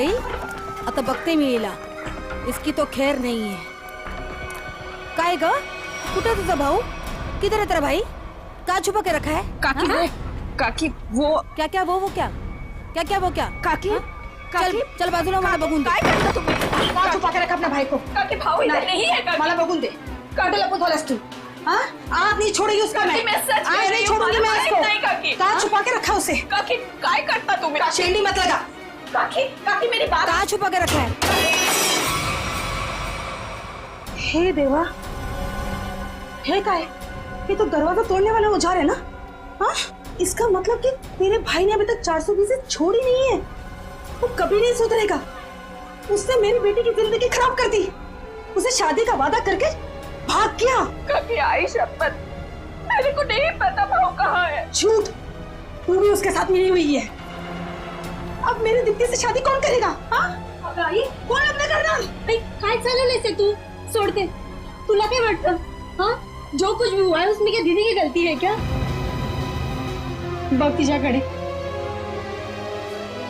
गई आता बघते मी हिला. इसकी तो खैर नहीं है. काय ग, कुठे तुझा भाऊ? किधर है तेरा भाई? कहाँ छुपा के रखा है? काकी वो, काकी वो क्या क्या वो क्या क्या क्या वो क्या? काकी चल काकी चल बाजूला, मला बघून दे. काय करता तुम्ही? का छुपा के रखा अपना भाई को? काकी भाऊ इधर नहीं है काकी. मला बघून दे. काटे लपत वालास तू. हाँ, आप नहीं छोड़ेगी उसका मैं. मैं सच कह आज रही नहीं हूँ, छोड़ूंगी मैं मला उसको. माहित नाही काकी. कहाँ छुपा के रखा उसे? काकी काय करता तुम्ही? शेंडी मत लगा. काकी काकी मेरी बात. कहाँ छुपा के रखा है? हे देवा, हे काय? ये तो दरवाजा तोड़ने वाला औजार है ना? हाँ, इसका मतलब कि तेरे भाई ने अभी तक 420 से छोड़ी नहीं है. वो कभी नहीं सुधरेगा. उसने मेरी बेटी की जिंदगी खराब कर दी. उसे शादी का वादा करके भाग गया. काकी आई शपथ, मेरे को नहीं पता भाऊ कहाँ है. झूठ. तू भी उसके साथ मिली हुई है. अब मेरी दीप्ति से शादी कौन करेगा? हाँ? आई, कौन लग्न करणार? काय चालवलंय से तू? सोडते. तुला काय वाटतं? हाँ, जो कुछ भी हुआ है उसमें क्या दीदी की गलती है क्या? बघ तिच्याकडे.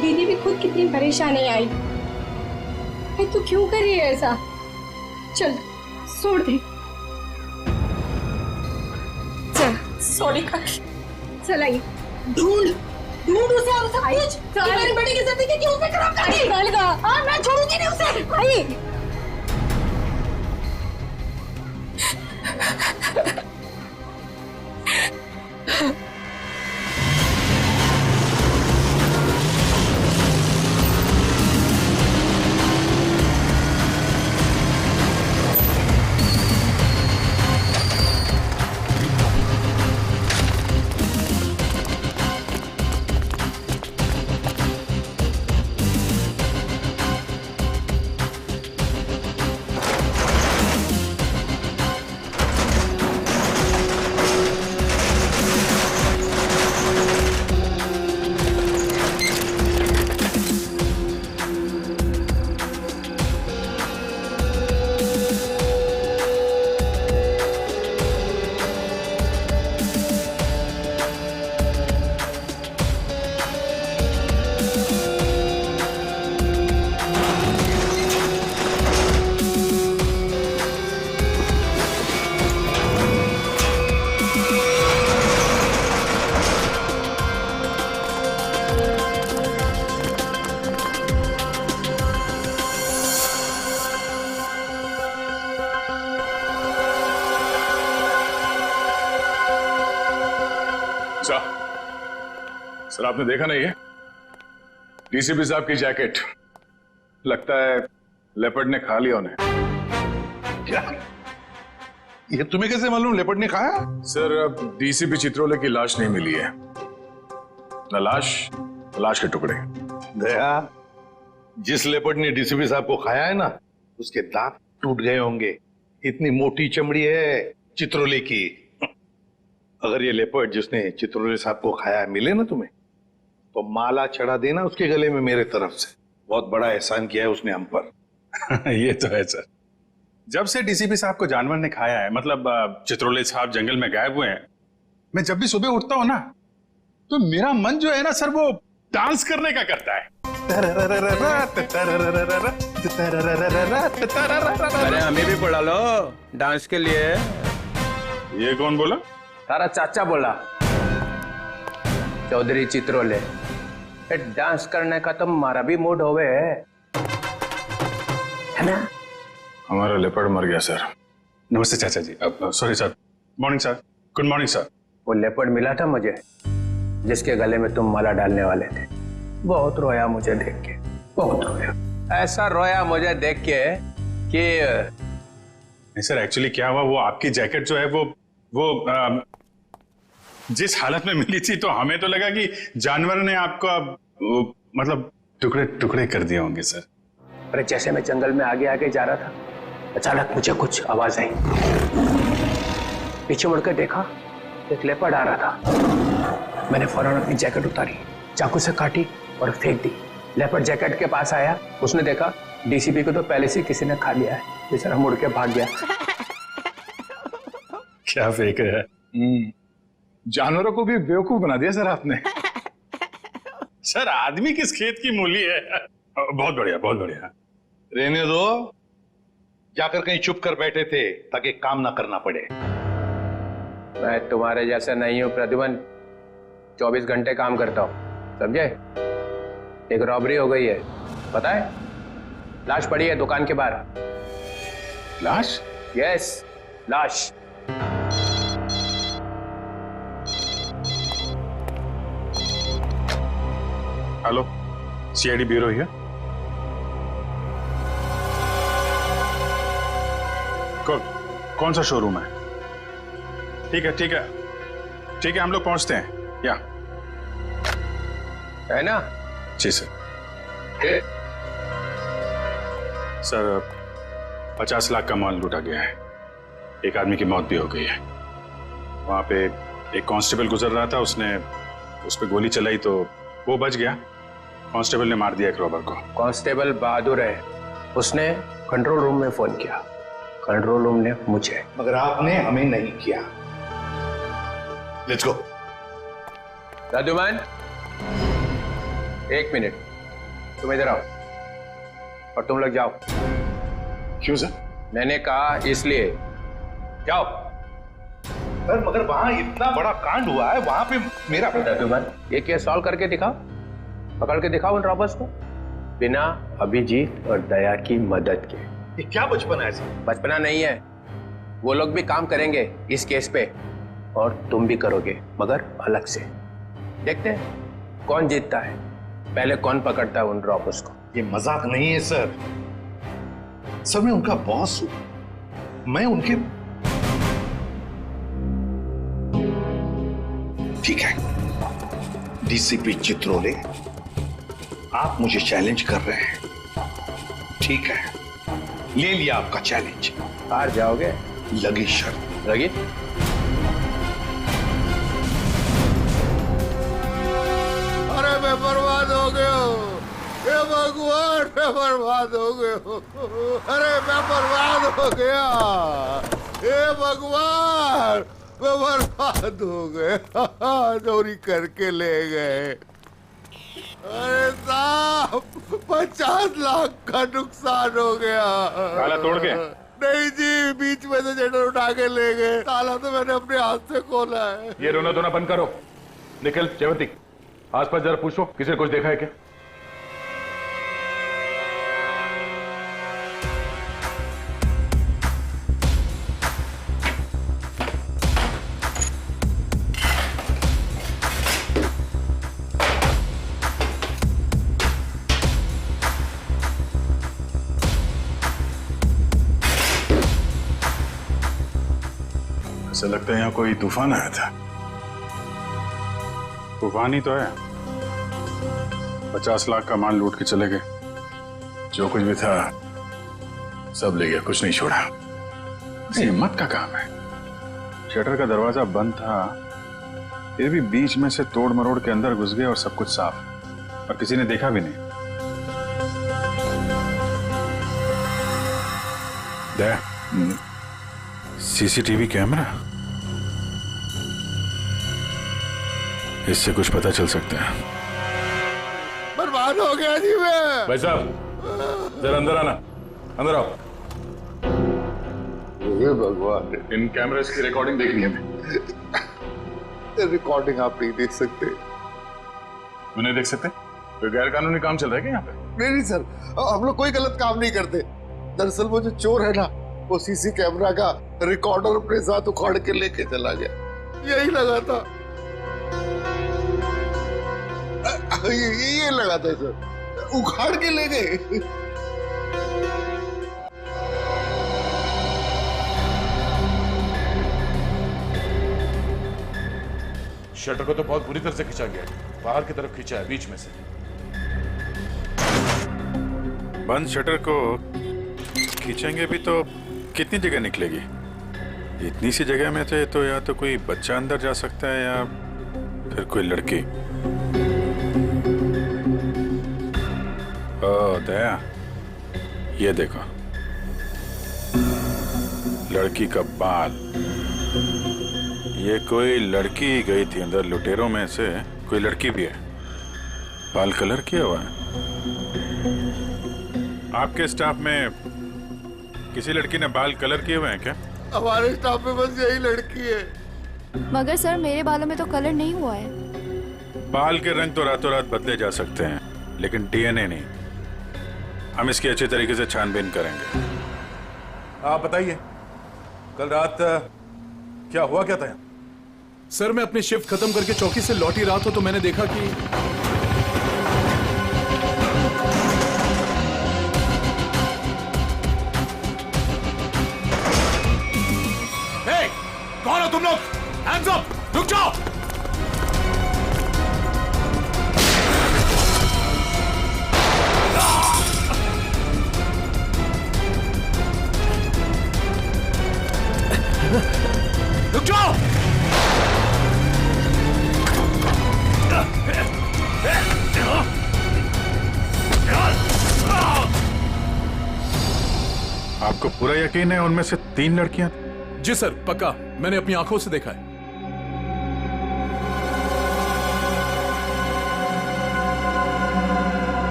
दीदी भी खुद कितनी परेशान है आई. भाई तू क्यों कर रही है ऐसा? चल छोड़ दे. चल सॉरी काकी. चल आई. ढूंढ उसे और सब कुछ. तुम्हारी बेटी की जिंदगी क्यों उसे खराब कर दी? चल गा. हाँ, मैं छोड़ूंगी नहीं उसे. आई. सर आपने देखा नहीं है डीसीपी साहब की जैकेट? लगता है लेपर्ड ने खा लिया उन्हें. क्या? ये तुम्हें कैसे मालूम लेपर्ड ने खाया? सर अब डीसीपी चित्रोले की लाश नहीं मिली है. न लाश के टुकड़े. दया, जिस लेपर्ड ने डीसीपी साहब को खाया है ना, उसके दांत टूट गए होंगे. इतनी मोटी चमड़ी है चित्रोले की. अगर ये लेपर्ड जिसने चित्रोले साहब को खाया है मिले ना तुम्हें, तो माला चढ़ा देना उसके गले में मेरे तरफ से. बहुत बड़ा एहसान किया है उसने हम पर. ये तो है सर. जब से डीसीपी साहब को जानवर ने खाया है, मतलब चित्रोले साहब जंगल में गायब हुए हैं, मैं जब भी सुबह उठता हूं ना, तो मेरा मन जो है ना सर, वो डांस करने का करता है. अरे हमें भी बुला लो डांस के लिए. ये कौन बोला? तारा चाचा बोला, चौधरी चित्रोले. डांस करने का तो हमारा भी मूड होवे है ना. हमारा लेपर्ड मर गया सर. नमस्ते चाचा जी. Sorry sir. Morning sir. Good morning sir. वो लेपर्ड मिला था मुझे, जिसके गले में तुम माला डालने वाले थे. बहुत रोया मुझे देख के, बहुत रोया. ऐसा रोया मुझे देख के कि नहीं सर, एक्चुअली क्या हुआ, वो आपकी जैकेट जो है वो जिस हालत में मिली थी, तो हमें तो लगा कि जानवर ने आपका मतलब टुकड़े टुकड़े कर दिए होंगे सर. अरे जैसे मैं जंगल में आगे आगे जा रहा था, अचानक मुझे कुछ आवाज आई. पीछे मुड़कर देखा, एक लेपर्ड आ रहा था. मैंने फौरन अपनी जैकेट उतारी, चाकू से काटी और फेंक दी. लेपर्ड जैकेट के पास आया, उसने देखा डीसीपी को तो पहले से किसी ने खा लिया है. बेचारा मुड़ के भाग गया. क्या फेंक है? जानवरों को भी बेवकूफ बना दिया सर आपने. सर आदमी किस खेत की मूली है. बहुत बढ़िया, बहुत बढ़िया। रहने दो, जाकर कहीं चुप कर बैठे थे ताकि काम ना करना पड़े। मैं तुम्हारे जैसा नहीं हूँ प्रद्युमन, 24 घंटे काम करता हूँ, समझे? एक रॉबरी हो गई है, पता है? लाश पड़ी है दुकान के बाहर। लाश? यस, लाश। Hello, CID bureau here. कौन सा शोरूम है? ठीक है, ठीक है, ठीक है, हम लोग पहुंचते हैं। या है ना? जी सर। सर 50 लाख का माल लूटा गया है, एक आदमी की मौत भी हो गई है। वहां पे एक कांस्टेबल गुजर रहा था, उसने उस पर गोली चलाई तो वो बच गया। कांस्टेबल ने मार दिया एक रॉबर को। कांस्टेबल बहादुर है, उसने कंट्रोल रूम में फोन किया, कंट्रोल रूम ने मुझे। मगर आपने हमें नहीं किया। Let's go. प्रद्युमन, 1 मिनट, तुम इधर आओ और तुम लोग जाओ। क्यों सर? मैंने कहा इसलिए, जाओ। सर मगर वहां इतना बड़ा कांड हुआ है, वहां पे मेरा प्रद्युमन, ये केस सॉल्व करके दिखाओ, पकड़ के दिखाओ उन रॉबर्स को, बिना अभिजीत और दया की मदद के। ये क्या बचपन है सर? बचपना नहीं है, वो लोग भी काम करेंगे इस केस पे और तुम भी करोगे, मगर अलग से। देखते हैं कौन जीतता है, पहले कौन पकड़ता है उन रॉबर्स को। ये मजाक नहीं है सर। सर मैं उनका बॉस हूं, मैं उनके। ठीक है डीसीपी चित्रोले, आप मुझे चैलेंज कर रहे हैं, ठीक है, ले लिया आपका चैलेंज। हार जाओगे? लगी शर्त। लगी? अरे मैं बर्बाद हो गया हूँ, हे भगवान, मैं बर्बाद हो गया हूँ। अरे मैं बर्बाद हो गया, हे भगवान, मैं बर्बाद हो गया। चोरी करके ले गए। अरे साहब 50 लाख का नुकसान हो गया। ताला तोड़ के? नहीं जी, बीच में से जेटर उठा के ले गए। ताला तो मैंने अपने हाथ से खोला है। ये रोना धोना बंद करो। निखिल, जयवंती, आसपास जरा पूछो, किसी ने कुछ देखा है क्या? ऐसा लगता है यहाँ कोई तूफान आया था। तूफान ही तो है, 50 लाख का माल लूट के चले गए, जो कुछ भी था सब ले गया, कुछ नहीं छोड़ा। ये हिम्मत का काम है। शटर का दरवाजा बंद था, फिर भी बीच में से तोड़ मरोड़ के अंदर घुस गए और सब कुछ साफ, और किसी ने देखा भी नहीं। सीसीटीवी कैमरा, इससे कुछ पता चल सकता है। बर्बाद हो गया जी मैं। भाई साहब जरा अंदर आना, अंदर आओ। हे भगवान, इन कैमरास की रिकॉर्डिंग देखनी है हमें। रिकॉर्डिंग आप नहीं देख सकते। क्यों नहीं देख सकते? कोई गैर कानूनी काम चल रहा है क्या यहाँ पे? नहीं सर, हम लोग कोई गलत काम नहीं करते। दरअसल वो जो चोर है ना, वो सीसी कैमरा का रिकॉर्डर अपने साथ उखाड़ के लेके चला गया। यही लगा था, ये लगा था सर, उखाड़ के ले गए। शटर को तो बहुत बुरी तरह से खींचा गया है, बाहर की तरफ खींचा है, बीच में से। बंद शटर को खींचेंगे भी तो कितनी जगह निकलेगी? इतनी सी जगह में थे तो या तो कोई बच्चा अंदर जा सकता है या फिर कोई लड़की। ओ दया, ये देखो, लड़की का बाल। ये कोई लड़की गई थी अंदर, लुटेरों में से कोई लड़की भी है, बाल कलर किया हुआ है। आपके स्टाफ में किसी लड़की ने बाल कलर किए हुए हैं क्या? हमारे स्टाफ में बस यही लड़की है। मगर सर मेरे बालों में तो कलर नहीं हुआ है। बाल के रंग तो रातों रात बदले जा सकते हैं, लेकिन डीएनए नहीं। हम इसकी अच्छी तरीके से छानबीन करेंगे। आप बताइए, कल रात क्या हुआ क्या था? सर मैं अपनी शिफ्ट खत्म करके चौकी से लौट ही रहा था तो मैंने देखा कि कौन हो तुम लोग? Hands up! रुक जाओ! रुक जाओ! आपको पूरा यकीन है उनमें से 3 लड़कियां? जी सर पक्का, मैंने अपनी आंखों से देखा है।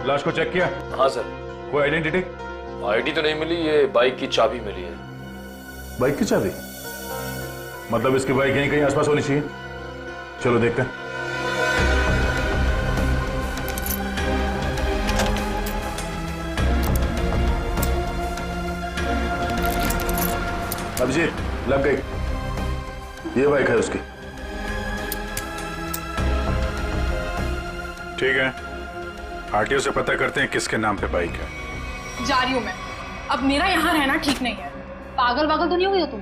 लाश को चेक किया? हाँ सर। कोई आइडेंटिटी? आईडी तो नहीं मिली, ये बाइक की चाबी मिली है। बाइक की चाबी? मतलब इसकी बाइक यहीं कहीं आसपास होनी चाहिए। चलो देखते हैं। अभिजीत, लग गई। ये बाइक है उसकी। ठीक है, आरटीओ से पता करते हैं किसके नाम पे बाइक है। जा रही हूँ मैं। अब मेरा यहाँ रहना ठीक नहीं है। पागल तो नहीं हुई हो तुम?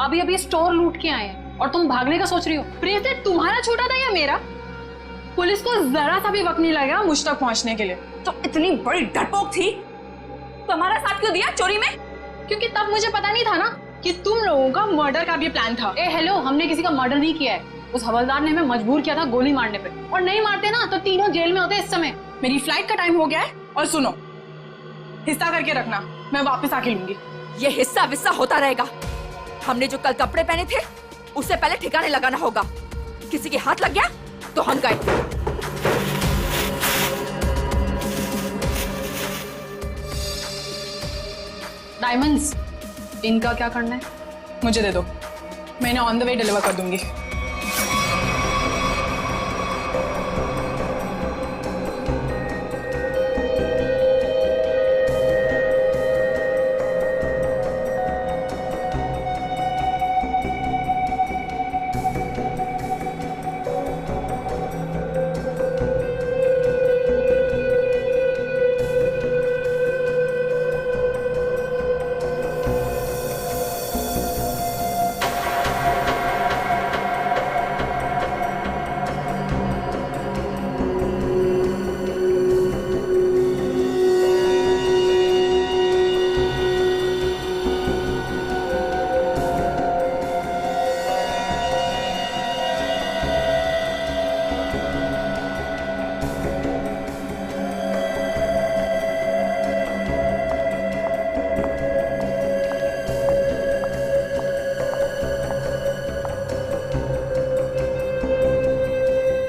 अभी अभी स्टोर लूट के आए हैं और तुम भागने का सोच रही हो। प्रियते, तुम्हारा छोटा था या मेरा? पुलिस को जरा सा भी वक्त नहीं लगा मुझ तक पहुंचने के लिए। तो इतनी बड़ी डरपोक थी, तुम्हारा साथ क्यों दिया चोरी में? क्योंकि तब मुझे पता नहीं था ना कि तुम लोगों का मर्डर का भी प्लान था। ए हेलो, हमने किसी का मर्डर नहीं किया है। उस हवलदार ने हमें मजबूर किया था गोली मारने पे, और नहीं मारते ना तो तीनों जेल में होते इस समय। मेरी फ्लाइट का टाइम हो गया है, और सुनो, हिस्सा करके रखना, मैं वापस आके लूंगी। ये हिस्सा विस्सा होता रहेगा। हमने जो कल कपड़े पहने थे उससे पहले ठिकाने लगाना होगा। किसी के हाथ लग गया तो हम गए। डायमंड्स, इनका क्या करना है? मुझे दे दो, मैं इन्हें ऑन द वे डिलीवर कर दूंगी।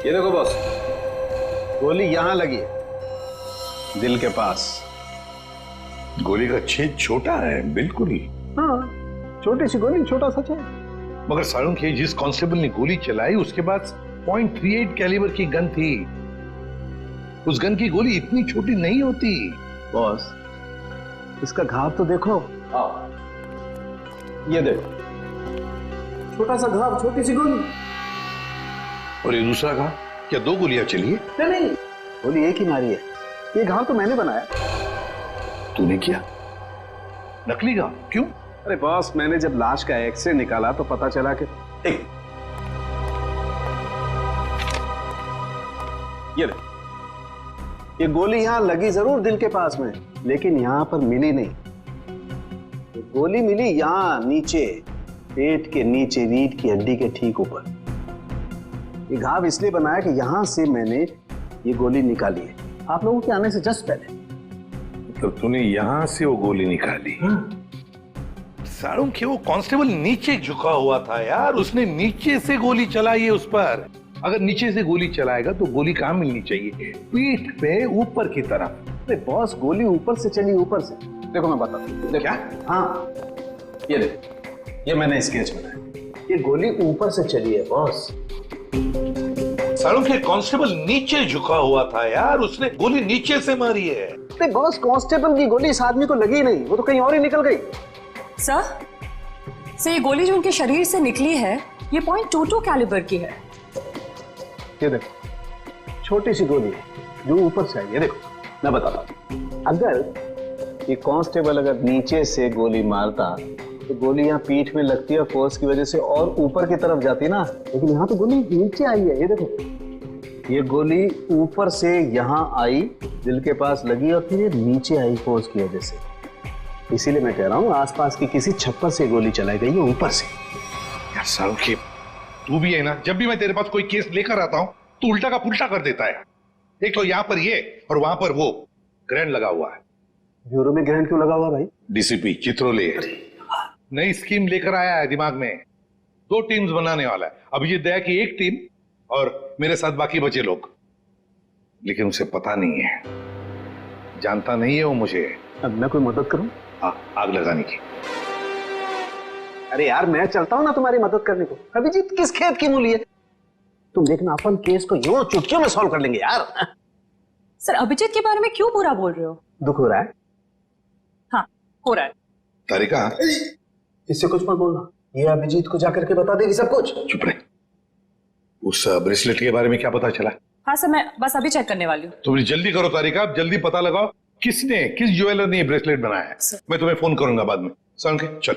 ये देखो बॉस, गोली यहां लगी है, दिल के पास। गोली का छेद छोटा है, बिल्कुल। हाँ, छोटी सी गोली, छोटा सा छेद। मगर सारुंख, जिस कांस्टेबल ने गोली चलाई उसके पास .38 कैलिबर की गन थी। उस गन की गोली इतनी छोटी नहीं होती। बॉस, इसका घाव तो देखो। ये देखो, छोटा सा घाव, छोटी सी गोली। और ये दूसरा घाव? क्या 2 गोलियां चली है? नहीं, गोली एक ही मारी है। ये घाव तो मैंने बनाया। तूने किया? नकली घाव? क्यों? अरे बॉस, मैंने जब लाश का एक्सरे निकाला तो पता चला कि ये गोली यहां लगी जरूर दिल के पास में, लेकिन यहां पर मिली नहीं। ये गोली मिली यहां नीचे, पेट के नीचे, रीढ़ की हड्डी के ठीक ऊपर। ये घाव इसलिए बनाया कि यहां से मैंने ये गोली निकाली है, आप लोगों के आने से जस्ट पहले। तो तूने यहां से वो गोली निकाली? सारुंख, वो कांस्टेबल नीचे झुका हुआ था यार, उसने नीचे से गोली चलाई है उस पर। अगर नीचे से गोली चलाएगा तो गोली कहाँ मिलनी चाहिए? पीठ पे ऊपर की तरफ। अरे बॉस, गोली ऊपर से चली, ऊपर से। देखो मैं बताता हूँ। क्या? हाँ, ये देखो, ये मैंने स्केच बनाया। ये गोली ऊपर से चली है बॉस। सालों के कांस्टेबल नीचे झुका हुआ था यार, उसने गोली नीचे से मारी है। अरे बॉस, कांस्टेबल की गोली इस आदमी को लगी नहीं, वो तो कहीं और ही निकल गई। सर ये गोली जो उनके शरीर से निकली है ये .22 कैलिबर की है। ये देखो, छोटी सी गोली है जो ऊपर से आई है। देखो मैं बताता हूँ, अगर ये कांस्टेबल अगर नीचे से गोली मारता तो गोली यहाँ पीठ में लगती है, फोर्स की वजह से और ऊपर की तरफ जाती ना, लेकिन यहाँ तो गोली नीचे आई है। ये देखो, ये गोली ऊपर से यहाँ आई, दिल के पास लगी और फिर ये नीचे आई फोर्स की वजह से। इसीलिए मैं कह रहा हूँ आसपास की किसी छप्पर से गोली चलाई गई है ऊपर से। यार सालों की, तू भी है ना, जब भी मैं तेरे पास कोई केस लेकर आता हूँ तो उल्टा का पुल्टा कर देता है। एक तो यहाँ पर ये और वहां पर वो ग्रैंड लगा हुआ है। ब्यूरो में ग्रैंड क्यों लगा हुआ भाई? डीसीपी चित्रोले नई स्कीम लेकर आया है दिमाग में। 2 टीम्स बनाने वाला है। अभिजीत दया की एक टीम और मेरे साथ बाकी बचे लोग। लेकिन उसे पता नहीं है, जानता नहीं है वो मुझे। अब मैं कोई मदद करूं? आग लगाने की। अरे यार, मैं चलता हूं ना तुम्हारी मदद करने को। अभिजीत किस खेत की मूली है? तुम देखना, अपन केस को यूं चुटकियों में सॉल्व कर लेंगे यार। सर अभिजीत के बारे में क्यों बुरा बोल रहे हो? दुख हो रहा है? हाँ हो रहा है। तारिका, इससे कुछ मत बोलना, ये अभिजीत को जाकर के बता देगी सब कुछ। चुप रहे। उस ब्रेसलेट के बारे में क्या पता चला? हाँ सर, मैं बस अभी चेक करने वाली हूँ। तुम जल्दी करो तारिका, जल्दी पता लगाओ किस ज्वेलर ने ये ब्रेसलेट बनाया है। मैं तुम्हें फोन करूंगा बाद में। सुन के चल।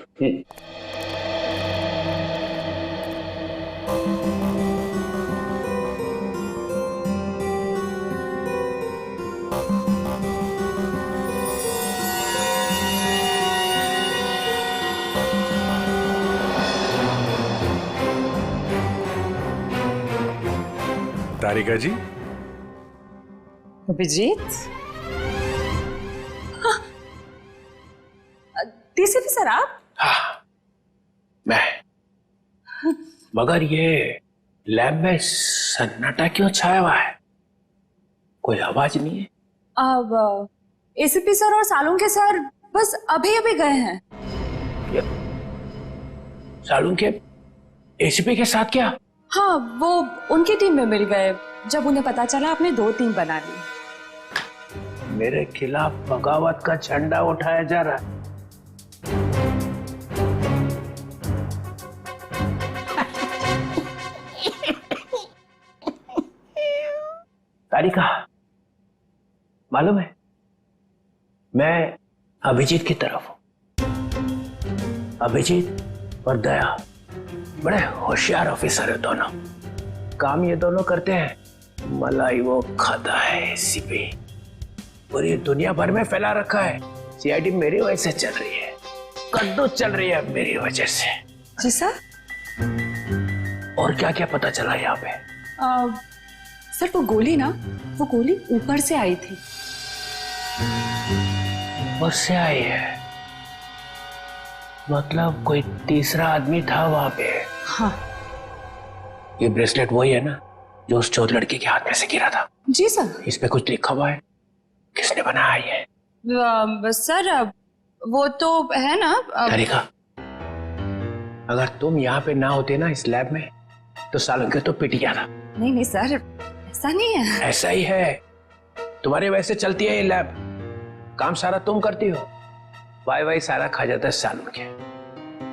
तारिका जी, अभिजीत, डीसीपी सर आप? हाँ, मैं। मगर ये लैब में सन्नाटा क्यों छाया हुआ है? कोई आवाज नहीं है। अब एसीपी सर और सालुंके सर बस अभी अभी गए हैं। सालुंके एसीपी के साथ क्या? हाँ, वो उनकी टीम में मिल गए जब उन्हें पता चला आपने 2 टीम बना ली। मेरे खिलाफ बगावत का झंडा उठाया जा रहा है। तारिका, मालूम है मैं अभिजीत की तरफ हूं। अभिजीत और दया बड़े होशियार ऑफिसर है दोनों। काम ये दोनों करते हैं, मलाई वो खाता है एसीपी। पूरी दुनिया भर में फैला रखा है। सीआईडी मेरी वजह से चल रही है, कद्दू चल रही है मेरी वजह से। जी सर। और क्या क्या पता चला यहाँ पे? सर वो गोली ऊपर से आई थी। ऊपर से आई है? मतलब कोई तीसरा आदमी था वहां पे? हाँ। ये ब्रेसलेट वही है ना जो उस चौथ लड़की के हाथ में से गिरा था? जी सर। इस पे कुछ लिखा हुआ है? किसने बनाया ये? सर वो तो है ना। तारिका, अगर तुम यहाँ पे ना होते ना इस लैब में तो सालुंके तो पिट गया था। नहीं सर, ऐसा नहीं है। ऐसा ही है। तुम्हारे वैसे चलती है ये लैब, काम सारा तुम करती हो, वाई सारा खा जाता है सालुंके।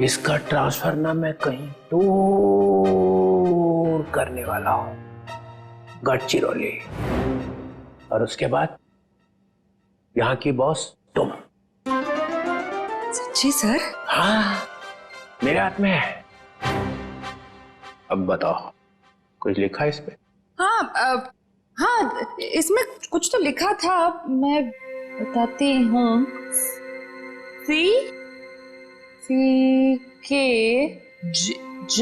इसका ट्रांसफर ना मैं कहीं दूर करने वाला हूं, गढ़चिरौली। और उसके बाद यहाँ की बॉस तुम। सच्ची सर? हाँ, मेरे हाथ में है। अब बताओ, कुछ लिखा है इस पे? हाँ, इसमें कुछ तो लिखा था, मैं बताती हूँ। C K J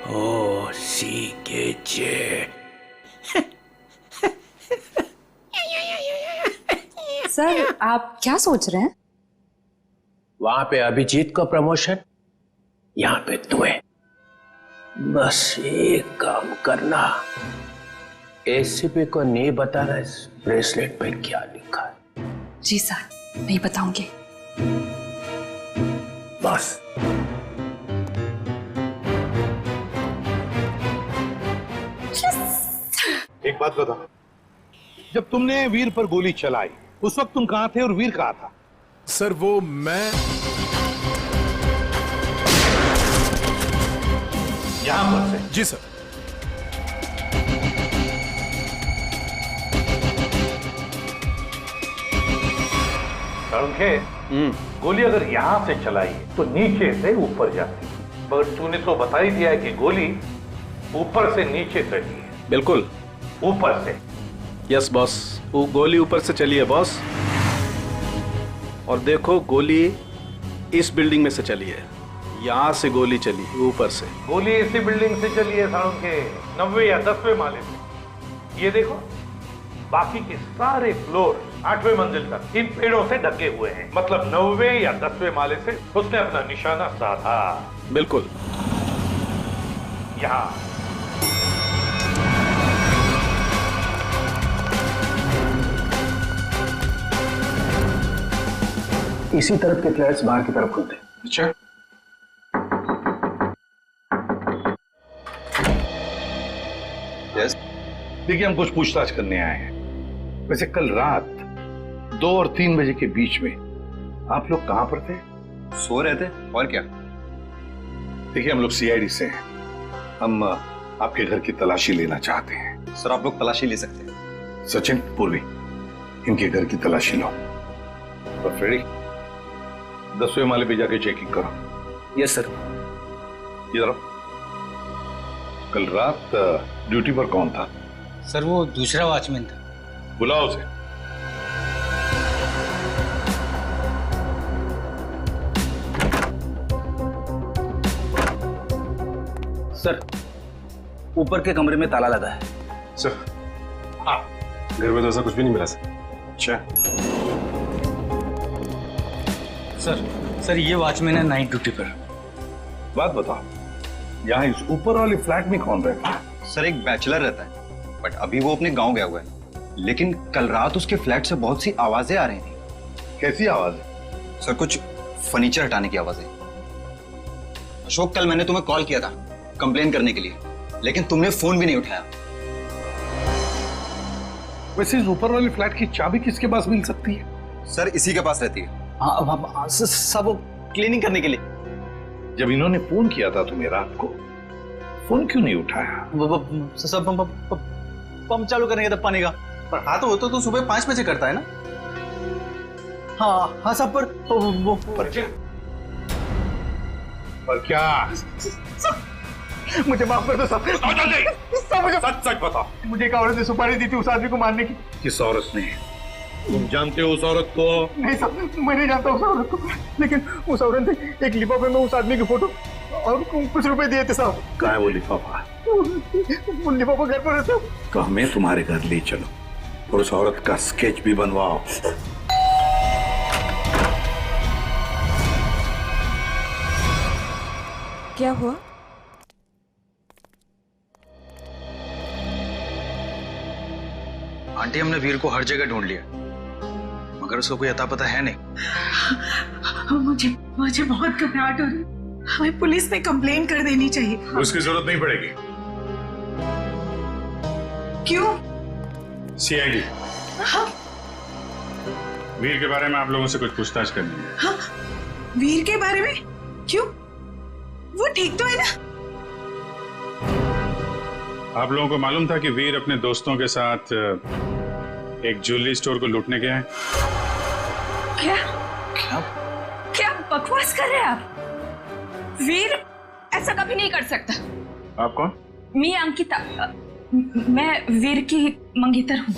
ओ CKJ। सर आप क्या सोच रहे हैं? वहां पे अभिजीत को प्रमोशन, यहाँ पे तुम्हें। बस एक काम करना, एसीपी को नहीं बताना इस ब्रेसलेट पे क्या लिखा है। जी सर, नहीं बताऊंगी। बस। एक बात बता, जब तुमने वीर पर गोली चलाई उस वक्त तुम कहां थे और वीर कहां था? सर वो मैं यहां पर से? जी सर। गोली अगर यहां से चलाई तो नीचे से ऊपर जाती, मगर तूने तो बता ही दिया है कि गोली ऊपर से नीचे चली है। बिल्कुल ऊपर से। यस बॉस, वो गोली ऊपर से चली है बॉस। और देखो गोली इस बिल्डिंग में से चली है, यहां से गोली चली ऊपर से। गोली इसी बिल्डिंग से चली है साड़ू के 9वें या 10वें माले से। ये देखो बाकी के सारे फ्लोर 8वें मंजिल तक इन पेड़ों से ढके हुए हैं, मतलब 9वें या 10वें माले से उसने अपना निशाना साधा। बिल्कुल। यहाँ इसी तरफ के फ्लैट्स बाहर की तरफ खुलते हैं। अच्छा, देखिए हम कुछ पूछताछ करने आए हैं। वैसे कल रात 2 और 3 बजे के बीच में आप लोग कहां पर थे? सो रहे थे, और क्या। देखिए हम लोग सीआईडी से हैं, हम आपके घर की तलाशी लेना चाहते हैं। सर आप लोग तलाशी ले सकते हैं। सचिन, पूर्वी, इनके घर की तलाशी लो। और फ्रेडी 10वें माले पे जाके चेकिंग करो। Yes sir. इधर आओ। कल रात ड्यूटी पर कौन था? सर वो दूसरा वॉचमैन था। बुलाओ उसे। सर ऊपर के कमरे में ताला लगा है। सर हाँ, घर में तो ऐसा कुछ भी नहीं मिला सर। अच्छा सर ये वॉचमैन है नाइट ड्यूटी पर। बात बताओ, यहाँ इस ऊपर वाले फ्लैट में कौन रहता है? सर एक बैचलर रहता है, बट अभी वो अपने गांव गया हुआ है। लेकिन कल रात उसके फ्लैट से बहुत सी आवाजें आ रही थी। कैसी आवाज? सर कुछ फर्नीचर हटाने की आवाजें। अशोक, कल मैंने तुम्हें कॉल किया था कंप्लेन करने के लिए, लेकिन तुमने फोन भी नहीं उठाया। वैसे इस ऊपर वाले फ्लैट की चाबी किसके पास मिल सकती है? सर इसी के पास रहती है। हाँ सब क्लीनिंग करने के लिए। जब इन्होंने फोन किया था तुम्हें रात को, फोन क्यों नहीं उठाया? सब पंप चालू करने का पानी का। पर हाँ तो सुबह 5 बजे करता है ना। हाँ सब पर क्या? मुझे माफ कर दो सब। मुझे सच बताओ, मुझे एक औरत ने सुपारी दी थी उस आदमी को मारने की। किस औरत ने? तुम जानते हो उस औरत को? नहीं सर, मैं नहीं जानता उस औरत को, लेकिन उस औरत ने एक लिफाफे में उस आदमी की फोटो और कुछ रुपए दिए थे साहब। कहाँ है वो लिफाफा? वो लिफाफा घर पर है साहब। तो हमें तुम्हारे घर ले चलो और उस औरत का स्केच भी बनवाओ। क्या हुआ? आंटी हमने वीर को हर जगह ढूंढ लिया, मगर उसको कोई अता पता है नहीं। मुझे बहुत घबराहट हो रही। हमें पुलिस में कंप्लेन कर देनी चाहिए। उसकी जरूरत नहीं पड़ेगी। क्यों? सीआईडी हाँ? वीर के बारे में आप लोगों से कुछ पूछताछ करनी है। हाँ? वीर के बारे में? क्यों? वो ठीक तो है ना? आप लोगों को मालूम था कि वीर अपने दोस्तों के साथ एक ज्वेलरी स्टोर को लूटने गए हैं? क्या बकवास कर रहे हैं आप? वीर ऐसा कभी नहीं कर सकता। आप कौन? मैं अंकिता, मैं वीर की मंगेतर हूँ।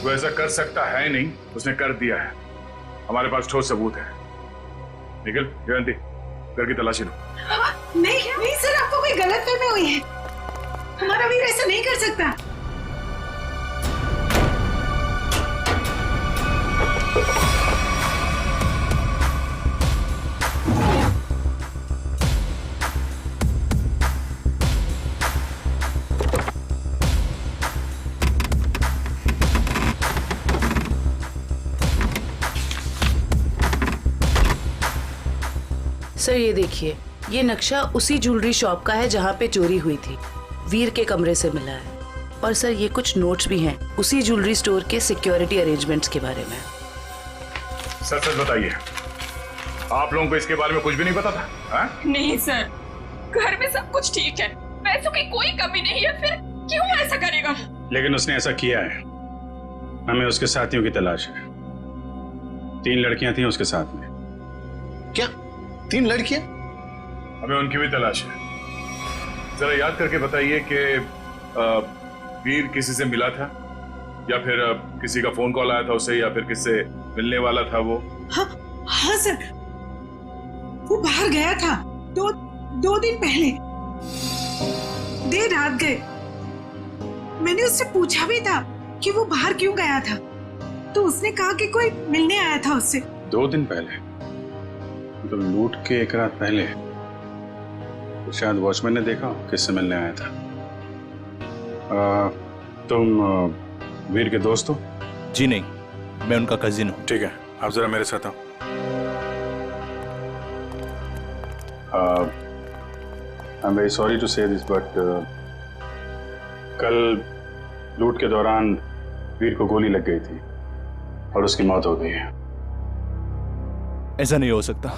वो ऐसा कर सकता है नहीं, उसने कर दिया है। हमारे पास ठोस सबूत है। निकल जयंती, घर की तलाशी लो। नहीं सर, आपको कोई गलतफहमी हुई है। हमारा वीर ऐसा नहीं कर सकता। सर ये देखिए, ये नक्शा उसी ज्वेलरी शॉप का है जहाँ पे चोरी हुई थी। वीर के कमरे से मिला है। और सर ये कुछ नोट्स भी हैं उसी ज्वेलरी स्टोर के सिक्योरिटी अरेंजमेंट्स के बारे में। सर सच बताइए, आप लोगों को इसके बारे में कुछ भी नहीं पता था? हा? नहीं सर, घर में सब कुछ ठीक है, पैसों की कोई कमी नहीं है, फिर क्यों ऐसा करेगा? लेकिन उसने ऐसा किया है। हमें उसके साथियों की तलाश है। 3 लड़कियां थी उसके साथ में। क्या 3 लड़कियां? हमें उनकी भी तलाश है। जरा याद करके बताइए कि वीर किसी से मिला था या फिर किसी का फोन कॉल आया था उसे, या फिर किससे मिलने वाला था वो? हाँ सर, वो बाहर गया था 2 दिन पहले, देर रात गए। मैंने उससे पूछा भी था कि वो बाहर क्यों गया था, तो उसने कहा कि कोई मिलने आया था उससे। 2 दिन पहले? तो लूट के 1 रात पहले तो शायद वॉचमैन ने देखा किससे मिलने आया था। तुम वीर के दोस्त हो? जी नहीं, मैं उनका कजिन हूँ। ठीक है, आप जरा मेरे साथ आओ। I am very sorry to say this, but कल लूट के दौरान वीर को गोली लग गई थी और उसकी मौत हो गई है। ऐसा नहीं हो सकता।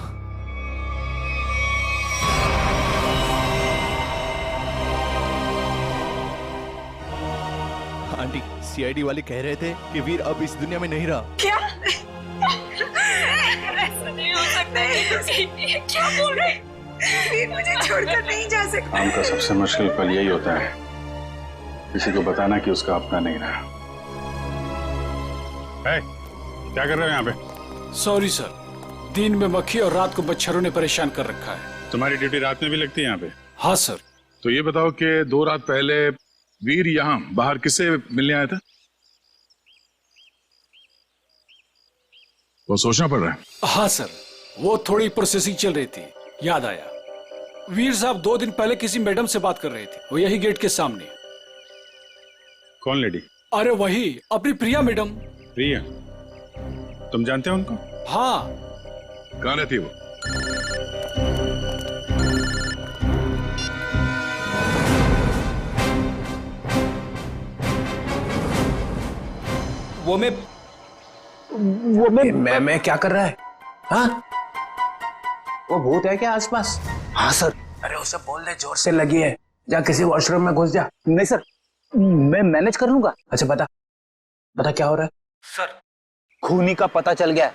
आंटी, सीआईडी वाले कह रहे थे कि वीर अब इस दुनिया में नहीं रहा। क्या? ऐसा नहीं हो सकता है। क्या बोल रहे? वीर मुझे छोड़कर नहीं जा सकता। काम का सबसे मुश्किल पल यही होता है, किसी को बताना कि उसका अपना नहीं रहा। है, क्या कर रहे हो यहाँ पे? सॉरी सर, दिन में मक्खी और रात को मच्छरों ने परेशान कर रखा है। तुम्हारी ड्यूटी रात में भी लगती है यहाँ पे? हाँ सर। तो ये बताओ कि 2 रात पहले वीर यहाँ बाहर किससे मिलने आया था? वो सोचना पड़ रहा है। हाँ सर, वो थोड़ी प्रोसेसिंग चल रही थी, याद आया। वीर साहब 2 दिन पहले किसी मैडम से बात कर रहे थे, वो यही गेट के सामने। कौन लेडी? अरे वही, अपनी प्रिया मैडम। प्रिया? तुम जानते हो उनको? हाँ। कहाँ रहती है वो? मैं क्या कर रहा है? हाँ? वो भूत है क्या आसपास? हाँ सर। अरे उसे बोल दे जोर से लगी है, जा किसी वॉशरूम में घुस जा। नहीं सर, मैं मैनेज कर लूंगा। अच्छा बता क्या हो रहा है? सर, खूनी का पता चल गया।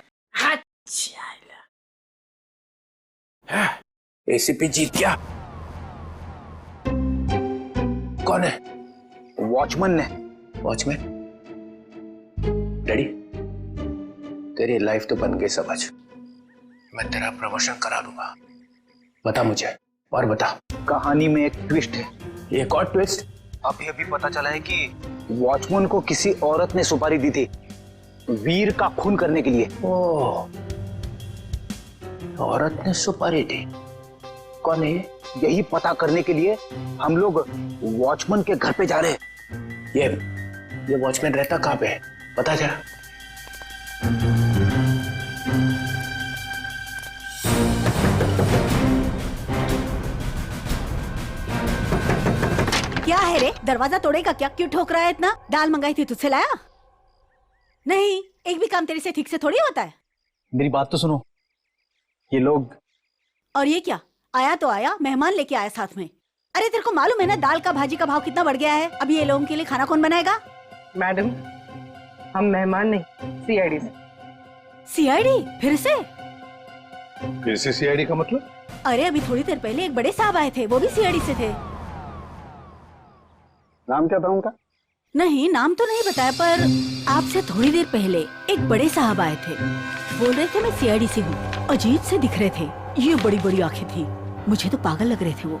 एसीपी जीत गया। कौन है? वॉचमैन ने। वॉचमैन? डैडी, तेरी लाइफ तो बन गई समझ। मैं तेरा प्रमोशन करा दूंगा। बता मुझे, और बता। कहानी में एक ट्विस्ट है। एक और ट्विस्ट? अब यह भी पता चला है कि वॉचमैन को किसी औरत ने सुपारी दी थी वीर का खून करने के लिए। ओह, औरत ने सुपारी दी? कौन है? यही पता करने के लिए हम लोग वॉचमैन के घर पे जा रहे हैं। ये वॉचमैन रहता कहाँ पे है, पता जरा। क्या है रे, दरवाजा तोड़ेगा क्या? क्यों ठोक रहा है इतना? दाल मंगाई थी, तुझसे लाया? नहीं, एक भी काम तेरे से ठीक से थोड़ी होता है। मेरी बात तो सुनो, ये लोग। और ये क्या? आया तो आया, मेहमान लेके आया साथ में। अरे तेरे को मालूम है ना दाल का भाजी का भाव कितना बढ़ गया है? अभी ये लोगों के लिए खाना कौन बनाएगा? मैडम, हम मेहमान नहीं, सीआईडी से। सीआईडी? फिर से सीआईडी का मतलब? अरे अभी थोड़ी देर पहले एक बड़े साहब आए थे, वो भी सीआईडी से थे। नाम क्या था उनका? नहीं, नाम तो नहीं बताया, पर आपसे थोड़ी देर पहले एक बड़े साहब आए थे, बोल रहे थे मैं सीआईडी से हूँ। अजीब से दिख रहे थे, ये बड़ी बड़ी आंखें थी, मुझे तो पागल लग रहे थे वो।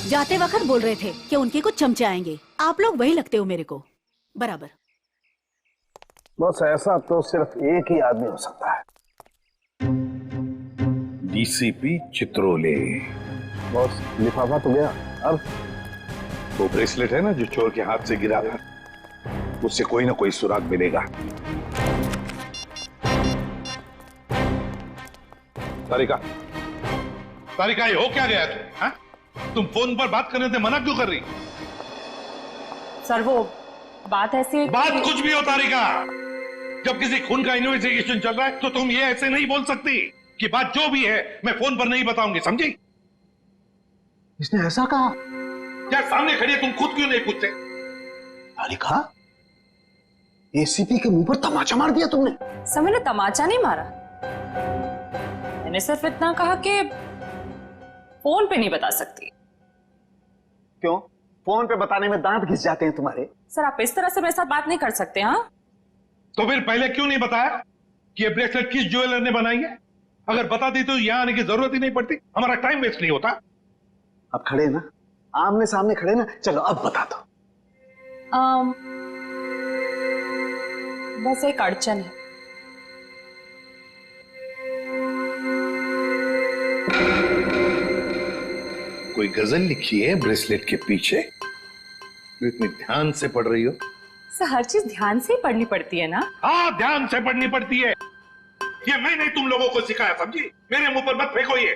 जाते वक्त बोल रहे थे कि उनके कुछ चमचे आएंगे। आप लोग वही लगते हो मेरे को बराबर। बस ऐसा तो सिर्फ एक ही आदमी हो सकता है। डीसीपी चित्रोले। बॉस लिफाफा तो गया, अब वो ब्रेसलेट है ना जो चोर के हाथ से गिरा था, उससे कोई ना कोई सुराग मिलेगा। तारिका, तारिका ये हो क्या गया तुम फोन पर बात करने से मना क्यों कर रही? सर वो बात ऐसी है बात कुछ भी हो तारिका, जब किसी खून का इन्वेस्टिगेशन चल रहा है तो तुम ये ऐसे नहीं बोल सकती कि बात जो भी है मैं फोन पर नहीं बताऊंगी, समझी? इसने ऐसा कहा? क्या सामने खड़ी है, तुम खुद क्यों नहीं पूछते? तारिका, एसीपी के मुंह पर तमाचा मार दिया तुमने। सर मैंने तमाचा नहीं मारा, मैंने सिर्फ इतना कहा कि फोन पे नहीं बता सकती। क्यों? फोन पे बताने में दांत घिस जाते हैं तुम्हारे। सर आप इस तरह से मेरे साथ बात नहीं कर सकते। हाँ तो फिर पहले क्यों नहीं बताया कि ये ब्रेसलेट किस ज्वेलर ने बनाई है? अगर बता दी तो यहां आने की जरूरत ही नहीं पड़ती, हमारा टाइम वेस्ट नहीं होता। अब खड़े ना, आमने सामने खड़े ना, चलो अब बता दो। बस एक अड़चन है। कोई गजल लिखी है ब्रेसलेट के पीछे, जो इतनी ध्यान से पढ़ रही हो? सर हर चीज ध्यान से ही पढ़नी पड़ती है ना। हाँ ध्यान से पढ़नी पड़ती है, ये मैंने तुम लोगों को सिखाया, समझी? मेरे मुंह पर मत फेंको ये।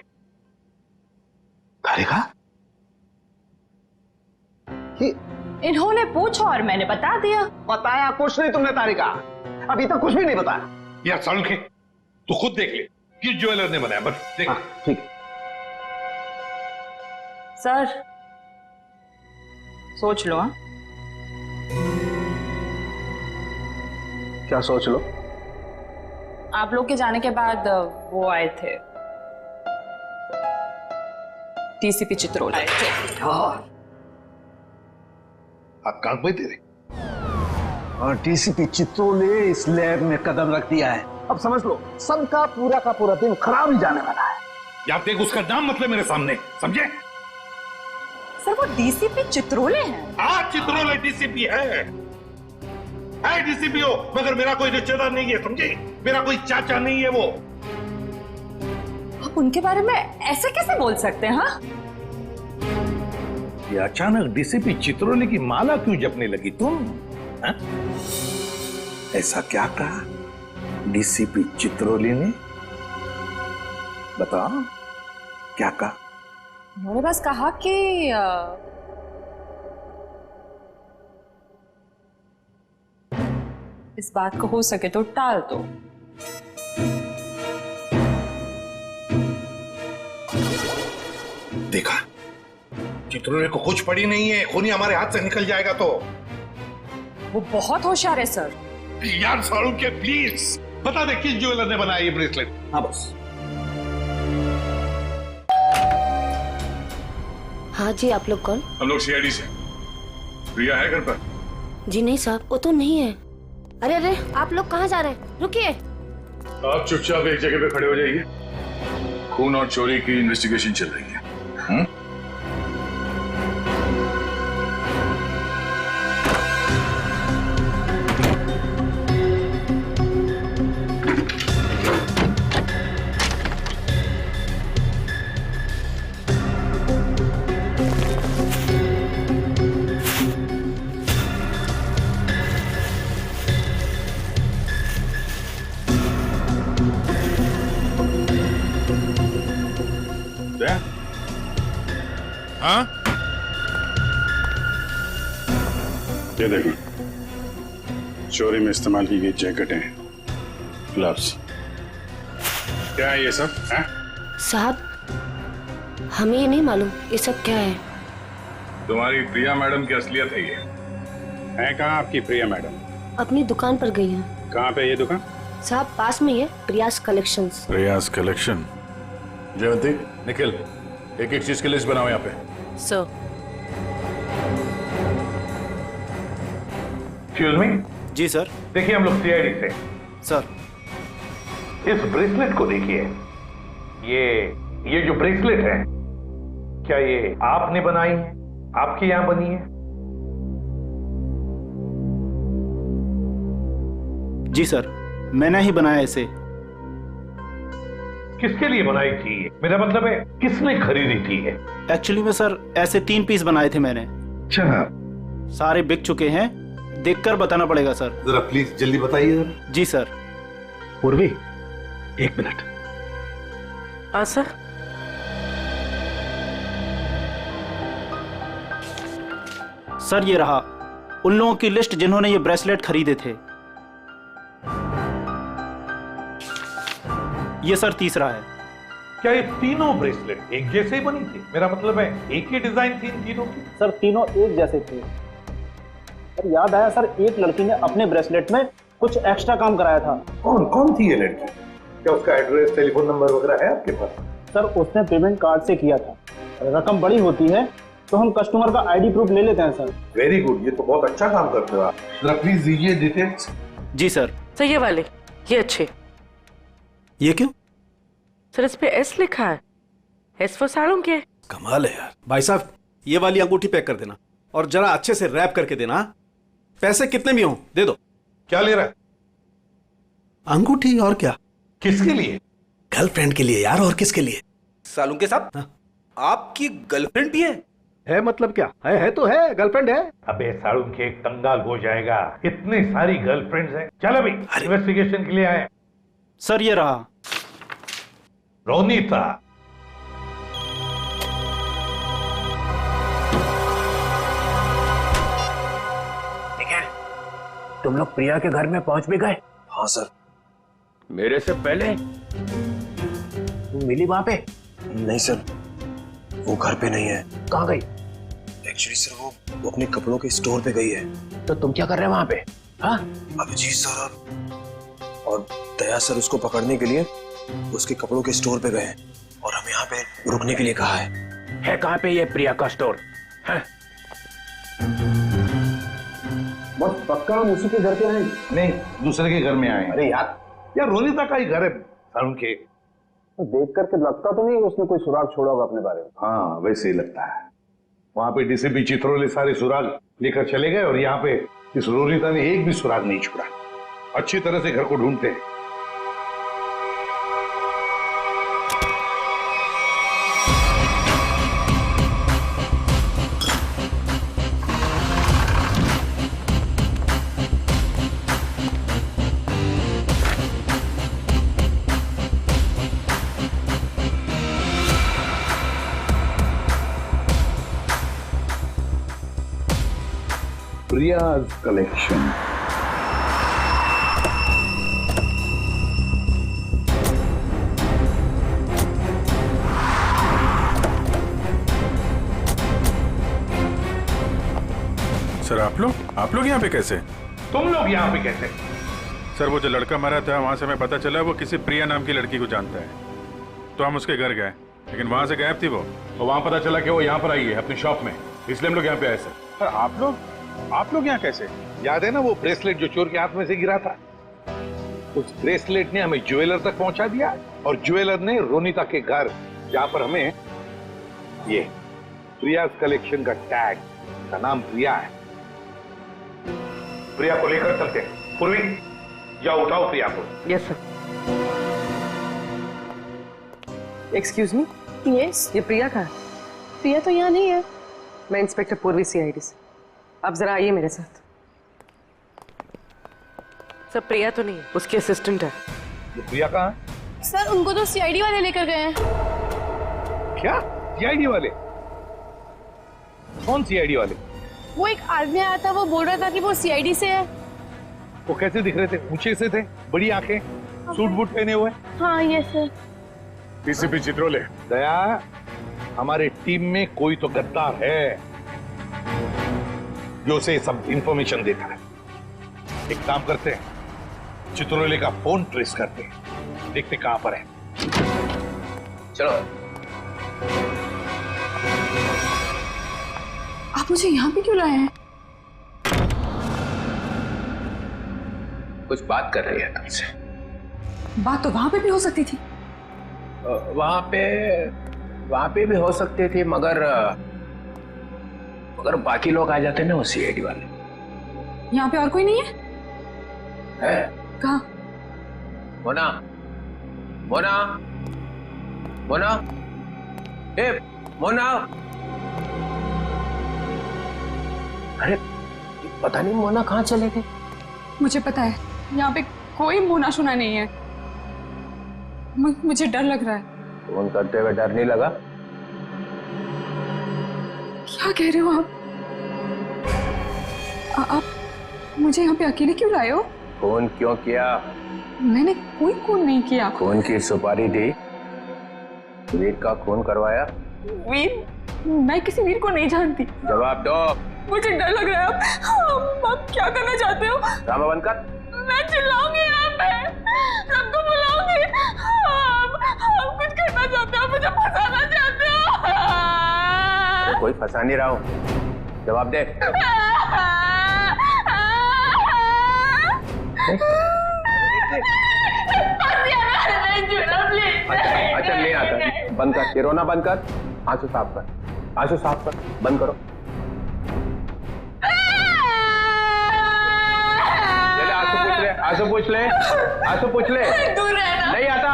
तारिका, इन्होंने पूछा और मैंने बता दिया। बताया कुछ नहीं तुमने तारिका, अभी तक कुछ भी नहीं बताया। यार सालू के तू खुद देख ले किस ज्वेलर ने बनाया, बस देख। ठीक है। सर सोच लो। हाँ क्या सोच लो? आप लोग के जाने के बाद वो आए थे, डीसीपी चित्रोल आए थे। आप कांक पे तेरे, और डीसीपी चित्रोल ने इस लैब में कदम रख दिया है। अब समझ लो सबका पूरा का पूरा दिन खराब ही जाने वाला है। या देख उसका नाम मतलब मेरे सामने, समझे? सर वो डीसीपी चित्रोले हैं। हाँ चित्रोले डीसीपी है डीसीपी हो, मगर मेरा कोई रिश्तेदार नहीं है, समझे? मेरा कोई चाचा नहीं है वो। आप उनके बारे में ऐसे कैसे बोल सकते हैं? हाँ ये अचानक डीसीपी चित्रोले की माला क्यों जपने लगी तुम? हा? ऐसा क्या कहा डीसीपी चित्रोले ने? बताओ क्या कहा? उन्होंने बस कहा कि इस बात को हो सके तो टाल दो। देखा, चित्रोले को कुछ पड़ी नहीं है, खूनी हमारे हाथ से निकल जाएगा तो। वो बहुत होशियार है सर। यार सारू के प्लीज बता दे किस ज्वेलर ने बनाया ये ब्रेसलेट? हाँ बस। हाँ जी, आप लोग कौन? हम लोग सीआईडी से। प्रिया है घर पर? जी नहीं साहब, वो तो नहीं है। अरे अरे, आप लोग कहाँ जा रहे हैं? रुकिए। आप चुपचाप एक जगह पे खड़े हो जाइए, खून और चोरी की इन्वेस्टिगेशन चल रही है। हाँ? ये देखो, चोरी में इस्तेमाल की गई जैकेटें, ग्लव्स। क्या है ये सब? साहब हमें ये नहीं मालूम ये सब क्या है। तुम्हारी प्रिया मैडम की असलियत है ये। है कहाँ आपकी प्रिया मैडम? अपनी दुकान पर गई है। कहाँ पे ये दुकान? साहब पास में ही है, प्रियास कलेक्शंस। रियाज कलेक्शन। जयवंती, निखिल, एक एक चीज की लिस्ट बनाओ यहाँ पे। सर। Excuse me. जी सर। देखिए हम लोग सीआईडी से। सर इस ब्रेसलेट को देखिए, ये जो ब्रेसलेट है, क्या ये आपने बनाई है? आपके यहां बनी है? जी सर, मैंने ही बनाया इसे। किसके लिए बनाई थी ये? मेरा मतलब है किसने खरीदी थी ये? एक्चुअली में सर ऐसे 3 पीस बनाए थे मैंने। अच्छा, सारे बिक चुके हैं, देखकर बताना पड़ेगा सर। जरा प्लीज जल्दी बताइए। जी सर। पूर्वी 1 मिनट। हाँ सर। सर ये रहा उन लोगों की लिस्ट जिन्होंने ये ब्रेसलेट खरीदे थे। ये सर तीसरा है। क्या ये तीनों ब्रेसलेट एक जैसे ही बनी थी? मेरा मतलब है एक ही डिजाइन थी इन तीनों की? सर तीनों एक जैसे थे। सर याद आया सर, एक लड़की ने अपने ब्रेसलेट में कुछ एक्स्ट्रा काम कराया था। कौन थी ये लड़की? क्या उसका एड्रेस, टेलीफोन नंबर वगैरह है आपके पास? सर उसने पेमेंट कार्ड से किया था। रकम बड़ी होती है तो हम कस्टमर का आईडी प्रूफ ले लेते हैं सर। वेरी गुड, ये तो बहुत अच्छा काम करते हो आप। जरा प्लीज दीजिए डिटेल्स। जी सर। सर ये वाले, ये अच्छे। ये क्यों? सर इस पे एस लिखा है, एस फॉर साड़ों के। कमाल है यार। भाई साहब ये वाली अंगूठी पैक कर देना और जरा अच्छे से रैप करके देना। पैसे कितने भी हों दे दो। क्या ले रहा है? अंगूठी और क्या? किसके लिए? गर्लफ्रेंड के लिए यार, और किसके लिए? सालुंके के साहब, आपकी गर्लफ्रेंड भी है मतलब क्या है तो है, गर्लफ्रेंड है। अबे साड़ू के कंगाल हो जाएगा, इतनी सारी गर्लफ्रेंड्स हैं। चल अभी इन्वेस्टिगेशन के लिए आए। सर ये रहा रोनीता। तुम लोग प्रिया के घर में पहुंच भी गए? हाँ सर। मेरे से पहले? तुम मिली वहां पे? नहीं सर, वो घर पे नहीं है। कहाँ गई? एक्चुअली सर वो अपने कपड़ों के स्टोर पे गई है। तो तुम क्या कर रहे हो वहां पे? हाँ? अभिजीत सर और दया सर उसको पकड़ने के लिए उसके कपड़ों के स्टोर पे गए और हमें यहाँ पे रुकने के लिए कहा है। कहाँ पे ये प्रिया का स्टोर? है? बस पक्का हम उसी के घर पे आए? नहीं, दूसरे के घर में आए। अरे यार रोनीता का ही घर है साड़ू के। देख करके लगता तो नहीं उसने कोई सुराग छोड़ा होगा अपने बारे में। हाँ वैसे ही लगता है। वहां पे डीसीपी चित्रोले सारे सुराग लेकर चले गए और यहाँ पे इस रोनीता ने एक भी सुराग नहीं छोड़ा। अच्छी तरह से घर को ढूंढते हैं। Priya's collection. सर आप लोग यहाँ पे कैसे? तुम लोग यहाँ पे कैसे? सर वो जो लड़का मरा था वहां से हमें पता चला वो किसी प्रिया नाम की लड़की को जानता है, तो हम उसके घर गए, लेकिन वहां से गायब थी वो। और वहां पता चला कि वो यहाँ पर आई है अपनी शॉप में, इसलिए हम लोग यहाँ पे आए सर। सर आप लोग यहाँ कैसे? याद है ना वो ब्रेसलेट जो चोर के हाथ में से गिरा था? उस ब्रेसलेट ने हमें ज्वेलर तक पहुंचा दिया और ज्वेलर ने रोनीता के घर, जहां पर हमें ये प्रिया कलेक्शन का टैग, का नाम प्रिया है। प्रिया को लेकर चलते हैं। पूर्वी जाओ, उठाओ प्रिया को। Yes sir. एक्सक्यूज मी, यस, ये प्रिया कहाँ है? प्रिया तो यहाँ नहीं है। मैं इंस्पेक्टर पूर्वी सीआईडी से। आप जरा आइए मेरे साथ। सर प्रिया तो नहीं है, उसकी असिस्टेंट है। ये प्रिया कहाँ है? सर उनको तो सीआईडी वाले लेकर गए हैं। क्या सीआईडी वाले? कौन सीआईडी वाले? वो एक आदमी आया था, वो बोल रहा था कि वो सीआईडी से है। वो कैसे दिख रहे थे? ऊंचे से थे, बड़ी आंखें, सूट बूट पहने हुए। हाँ यस सर। डीसीपी चित्रोले। दया, हमारे टीम में कोई तो गद्दार है जो उसे सब इंफॉर्मेशन देता है। एक काम करते हैं, चित्रोले का फोन ट्रेस करते हैं, देखते कहां पर है। चलो। आप मुझे यहाँ पे क्यों लाए हैं? कुछ बात कर रही है तुमसे। बात तो वहां पे भी हो सकती थी। वहां पे भी हो सकती थी, मगर बाकी लोग आ जाते ना, वो सीआईडी वाले। यहाँ पे और कोई नहीं है? है? कहाँ? मोना, मोना, मोना, ए मोना। अरे पता नहीं मोना कहाँ चले गए। मुझे पता है यहाँ पे कोई मोना सुना नहीं है। मुझे डर लग रहा है। फोन करते हुए डर नहीं लगा? क्या कह रहे हो आप मुझे यहाँ पे अकेले क्यों लाए हो? फोन क्यों किया? मैंने कोई खून नहीं किया। खून की सुपारी दी, वीर का खून करवाया। वीर? मैं किसी वीर को नहीं जानती। जवाब दो। मुझे डर लग रहा है। आप क्या करना चाहते हो? ड्रामा बंद कर। मैं चिल्लाऊंगी यहाँ पे, सबको बुलाऊंगी। आप कुछ करना चाहते हो, मुझे फंसाना चाहते हो। कोई फंसा नहीं रहा हूँ, जवाब दे। अच्छा नहीं आता, बंद कर, ये रोना बंद कर, आंसू साफ कर, आंसू साफ कर, बंद करो। आंसू पूछ ले, आंसू पूछ ले। दूर रहना। नहीं आता।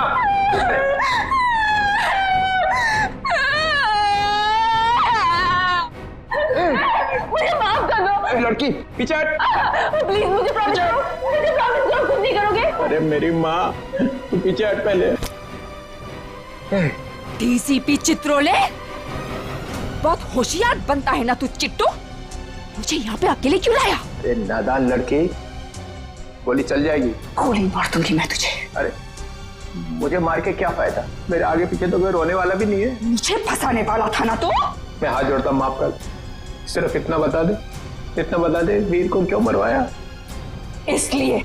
मुझे माफ कर दो। लड़की पीछे हट। प्लीज मुझे प्रॉमिस करो, मुझे प्रॉमिस करो कुछ नहीं करोगे। अरे मेरी माँ, तू पीछे हट पहले। डीसीपी चित्रोले, बहुत होशियार बनता है ना तू चिट्टू। मुझे यहाँ पे अकेले क्यों लाया? अरे नादान लड़की, गोली चल जाएगी। गोली मार दूंगी मैं तुझे। अरे मुझे मार के क्या फायदा? मेरे आगे पीछे तो कोई रोने वाला भी नहीं है। मुझे फंसाने वाला था ना तू। मैं हाथ जोड़ता, माफ कर। सिर्फ इतना बता दे, इतना बता दे, वीर को क्यों मरवाया? इसलिए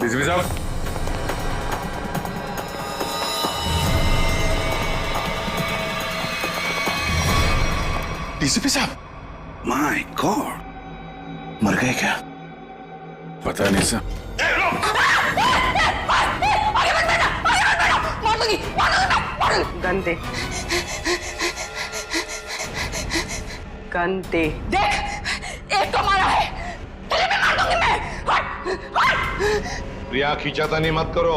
डीसीपी साहब, डीसीपी साहब, माय गॉड, मर गए क्या? पता नहीं सर। गंदे गंदे। देख, एक तो मारा है, तुझे भी मार दूंगी मैं। प्रिया खींचातानी मत करो,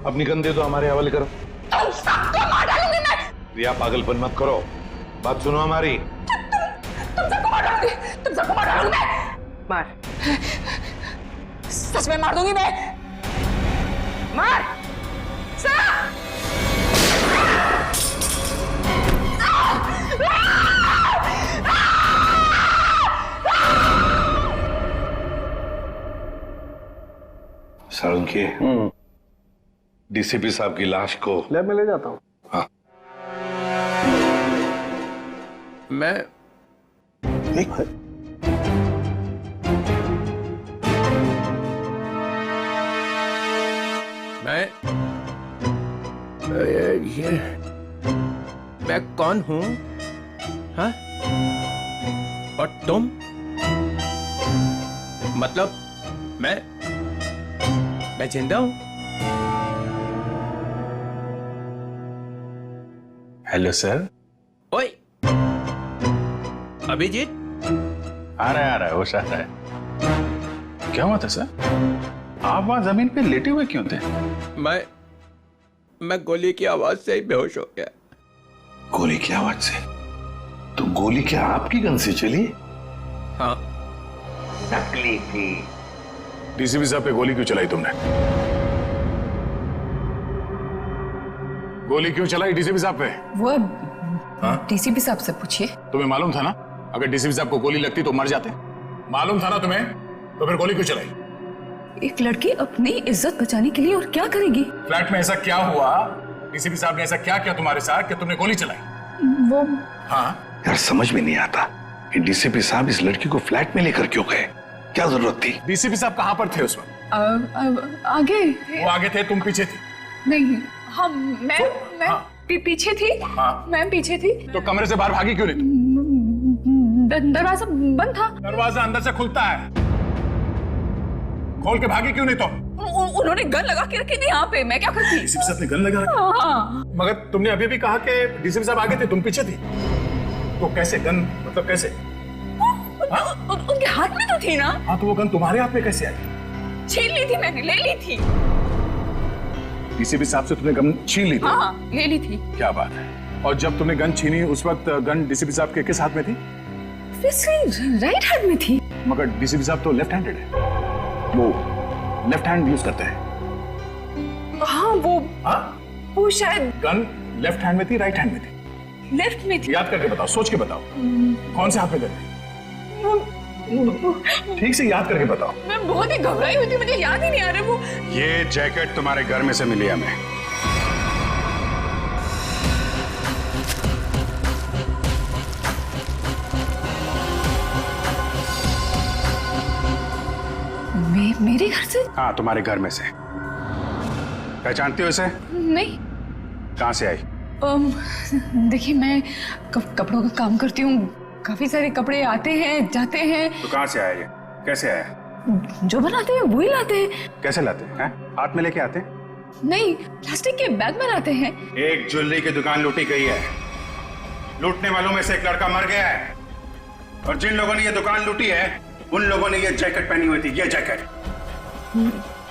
अपनी गंदे तो हमारे हवाले करो। तुम सबको मार डालूंगी मैं। प्रिया पागलपन मत करो, बात सुनो हमारी। तुम सबको मार डालूंगी, तुम सबको मार डालूंगी मैं। मार, सच में मार दूंगी मैं। मार साळुंखे, डीसीपी साहब की लाश को लैब में ले जाता हूँ। हाँ। मैं ये मैं कौन हूँ? हाँ? और तुम? मतलब मैं जिंदा हूँ? Hello sir. ओए अभिजीत, आ रहा है, होश आ रहा है। क्या हुआ था सर? आप वहां जमीन पे लेटे हुए क्यों थे? मैं गोली की आवाज से ही बेहोश हो गया। गोली की आवाज से? तो गोली क्या आपकी गन से चली? हाँ। नकली थी। डीसीपी साहब पे गोली क्यों चलाई तुमने? गोली क्यों चलाई डीसीपी साहब पे? वो हाँ? डीसीपी साहब से पूछिए। तुम्हें मालूम था ना, अगर डीसीपी साहब को गोली लगती तो मर जाते। मालूम था ना तुम्हें, तो फिर गोली क्यों चलाई? एक लड़की अपनी इज्जत बचाने के लिए और क्या करेगी? फ्लैट में ऐसा क्या हुआ? डीसीपी साहब ने ऐसा क्या किया तुम्हारे साथ कि तुमने गोली चलाई? वो हाँ? यार समझ में नहीं आता कि डीसीपी साहब इस लड़की को फ्लैट में लेकर क्यों गए? क्या जरूरत थी? डीसीपी साहब कहां पर थे उस वक्त? आगे। वो आगे थे, तुम पीछे थी? नहीं, मैं पीछे थी। हाँ। मैं पीछे थी। तो कमरे से बाहर भागी क्यों नहीं? दरवाजा बंद था। दरवाजा अंदर से खुलता है, खोल के भागी क्यों नहीं तो? उन्होंने गन लगा के रखी थी यहाँ पे, मैं क्या करती? डीसीपी साहब ने गन लगा रखी? हाँ। मगर तुमने अभी भी कहा कि डीसीपी साहब आगे थे, तुम पीछे थी, तो कैसे गन, मतलब कैसे? उनके हाथ में तो थी ना। हाँ, तो वो गन तुम्हारे हाथ में कैसे आई? छीन ली थी मैंने, ले ली थी। डीसीपी साहब से तुमने गन छीन ली थी? हाँ, ले ली थी। क्या बात है। और जब तुमने गन छीनी उस वक्त गन डीसीपी साहब के किस हाथ में थी? राइट हैंड में थी। मगर डीसीपी साहब तो लेफ्ट हैंडेड है, वो लेफ्ट हैंड यूज करते हैं। हाँ, वो शायद गन लेफ्ट हैंड में थी, राइट हैंड में थी? लेफ्ट में थी। याद करके बताओ, सोच के बताओ, कौन से हाथ में गन थी? ठीक से याद करके बताओ। मैं बहुत ही घबराई हुई थी, मुझे याद ही नहीं आ रहा वो। ये जैकेट तुम्हारे घर में से मिली हमें। मेरे घर से? हाँ, तुम्हारे घर में से। पहचानती हो इसे? नहीं। कहाँ से आई? देखिए, मैं कपड़ों का काम करती हूँ, काफी सारे कपड़े आते हैं जाते हैं। तो कहाँ से आया ये? कैसे आया? जो बनाते हैं वही लाते हैं। कैसे लाते हैं? हाथ में लेके आते हैं? नहीं, प्लास्टिक के बैग में लाते हैं। एक ज्वेलरी की दुकान लूटी गई है, लूटने वालों में से एक लड़का मर गया है, और जिन लोगों ने ये दुकान लूटी है उन लोगों ने ये जैकेट पहनी हुई थी। ये जैकेट।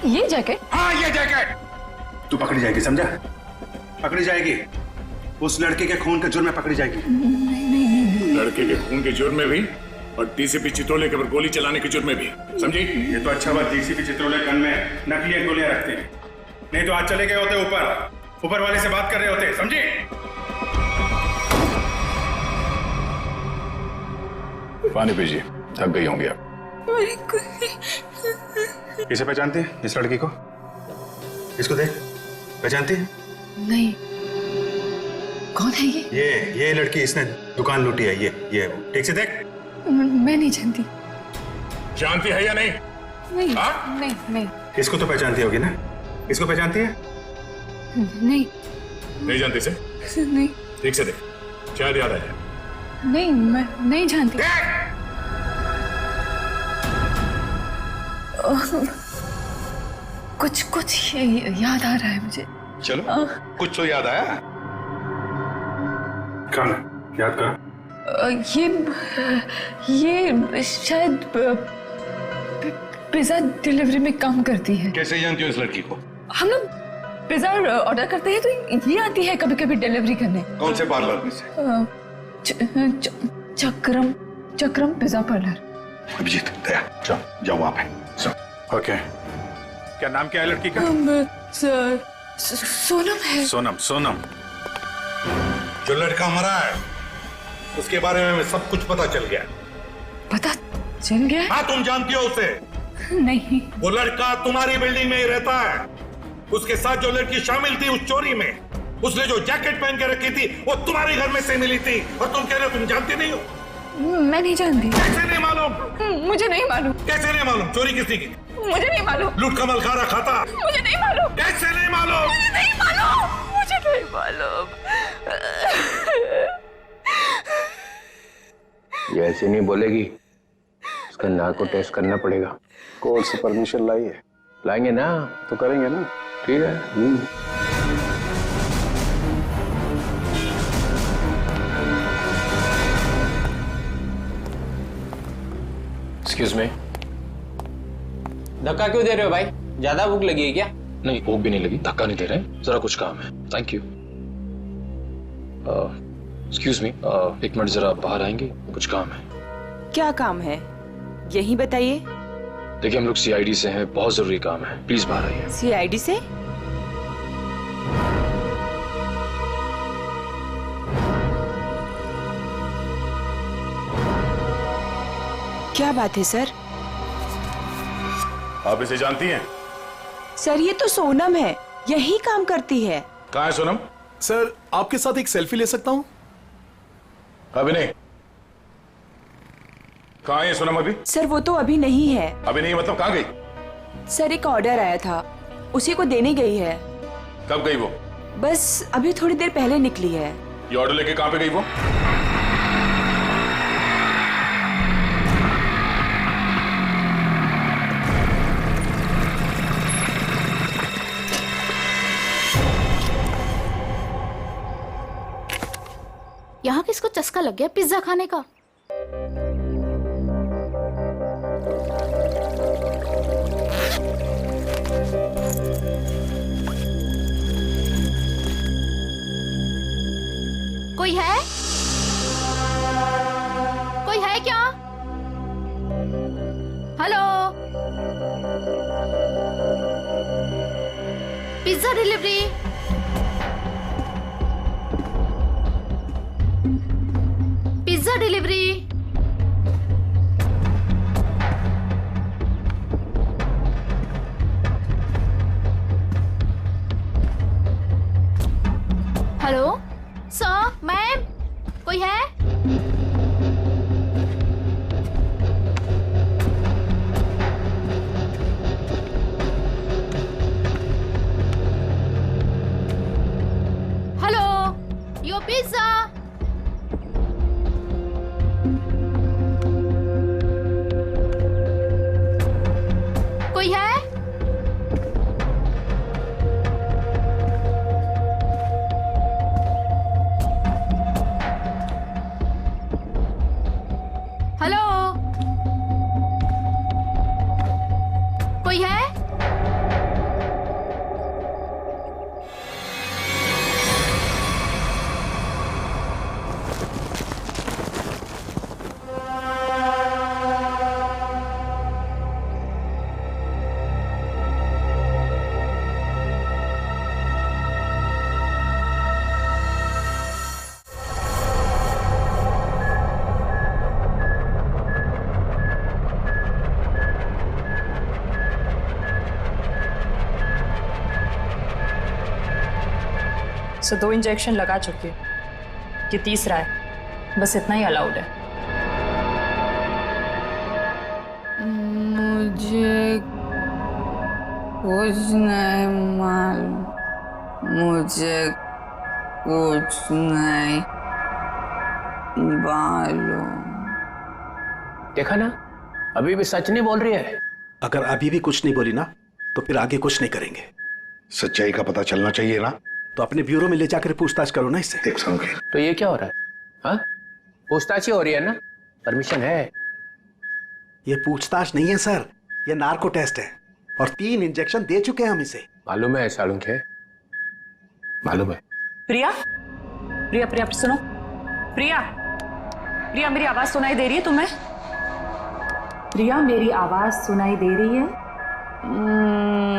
ये जैकेट? हाँ, ये जैकेट। तू पकड़ी जाएगी, समझा? पकड़ी जाएगी, उस लड़के के खून के जुर्म में पकड़ी जाएगी। लड़के के खून के जुर्म में भी, और डीसीपी चित्रोले के ऊपर गोली चलाने के जुर्म में भी, समझी? ये तो अच्छा बात, डीसीपी चित्रोले गन में नकली गोलियां रखते हैं, नहीं तो आज चले गए होते ऊपर वाले से बात कर रहे होते, समझी? पानी पीजिए, थक गई होंगी आप। किसे पहचानती है इस लड़की को? इसको देख, पहचानती है? नहीं। कौन है ये लड़की, इसने दुकान लूटी है। ये ठीक से देख। मैं नहीं जानती। जानती है या नहीं? नहीं। हाँ? नहीं। इसको तो पहचानती होगी ना? इसको पहचानती है? नहीं जानती से? नहीं। ठीक से देख, शायद याद आया। नहीं, मैं नहीं जानती। कुछ याद आ रहा है मुझे। चलो, कुछ तो याद आया। कौन याद कर? ये शायद पिज्जा डिलीवरी में काम करती है। कैसे जानती हो इस लड़की को? हम लोग पिज्जा ऑर्डर करते हैं तो ये आती है कभी कभी डिलीवरी करने। कौन से पार्लर में से? चक्रम पिज्जा पार्लर। अभिजीत, दया, जाओ वहां पे। ओके, क्या नाम क्या है लड़की का? सोनम है। सोनम। जो लड़का मरा है उसके बारे में सब कुछ पता चल गया। पता चल गया? हाँ, तुम जानती हो उसे? नहीं। वो लड़का तुम्हारी बिल्डिंग में ही रहता है। उसके साथ जो लड़की शामिल थी उस चोरी में, उसने जो जैकेट पहन के रखी थी वो तुम्हारे घर में से मिली थी, और तुम कह रहे हो तुम जानती नहीं हो? मैं नहीं जानती। कैसे नहीं मालूम? मुझे नहीं मालूम। कैसे नहीं मालूम? चोरी किसने की? मुझे नहीं मालूम। लूट का मलखारा खाता? मुझे नहीं मालूम। कैसे नहीं मालूम? मुझे नहीं मालूम। मुझे नहीं मालूम। ये ऐसे नहीं बोलेगी, उसका नार्को टेस्ट करना पड़ेगा। कोर्ट से परमिशन लाई है? लाएंगे ना, तो करेंगे ना। ठीक है। Excuse me. धक्का क्यों दे रहे हो भाई? ज्यादा भूख लगी है क्या? नहीं, भूख भी नहीं लगी, धक्का नहीं दे रहे, जरा कुछ काम है। Thank you. एक्सक्यूज मी, एक मिनट जरा बाहर आएंगे, कुछ काम है। क्या काम है, यही बताइए। देखिए, हम लोग सीआईडी से हैं, बहुत जरूरी काम है, प्लीज बाहर आइए। सीआईडी से? क्या बात है सर? आप इसे जानती हैं? सर, ये तो सोनम है, यही काम करती है। कहाँ है सोनम? सर, आपके साथ एक सेल्फी ले सकता हूँ? अभी नहीं। कहाँ है सोनम अभी? सर, वो तो अभी नहीं है। अभी नहीं मतलब कहाँ गई? सर, एक ऑर्डर आया था, उसी को देने गई है। कब गई वो? बस अभी थोड़ी देर पहले निकली है। ये ऑर्डर लेके कहाँ पे गई वो? यहाँ किसको चस्का लग गया पिज्जा खाने का? कोई है? कोई है क्या? Hello, pizza delivery. Pizza delivery. Hello sir, ma'am, कोई है? Hello, your pizza. कोई है? हेलो, कोई है? सो 2 इंजेक्शन लगा चुकी है, ये तीसरा है, बस इतना ही अलाउड है। मुझे कुछ नहीं मालूम, मुझे कुछ नहीं मालूम। देखा ना, अभी भी सच नहीं बोल रही है। अगर अभी भी कुछ नहीं बोली ना तो फिर आगे कुछ नहीं करेंगे। सच्चाई का पता चलना चाहिए ना, तो अपने ब्यूरो में ले जाकर पूछताछ करो ना इससे। देख समझे तो ये क्या हो रहा है? हाँ, पूछताछ ही हो रही है ना, परमिशन है। ये पूछताछ नहीं है सर, ये नार्को टेस्ट है और 3 इंजेक्शन दे चुके हैं हम इसे। मालूम है सालुंखे, मालूम है। प्रिया, प्रिया, प्रिया सुनो, प्रिया, प्रिया मेरी आवाज सुनाई दे रही है तुम्हें? प्रिया मेरी आवाज सुनाई दे रही है?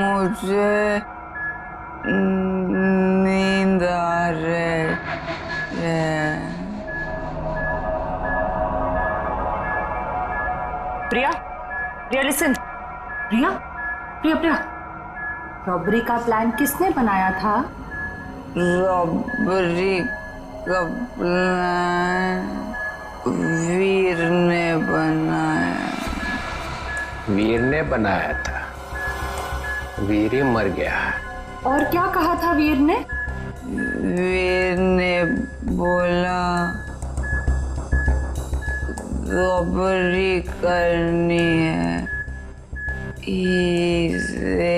मुझे नींद आ रही है। प्रिया, प्रिया लिसन, प्रिया, प्रिया, प्रिया, रॉबरी का प्लान किसने बनाया था? रॉबरी का प्लान वीर ने बनाया। वीर ने बनाया था, वीर ही मर गया। और क्या कहा था वीर ने? वीर ने बोला रॉबरी करनी है, इसे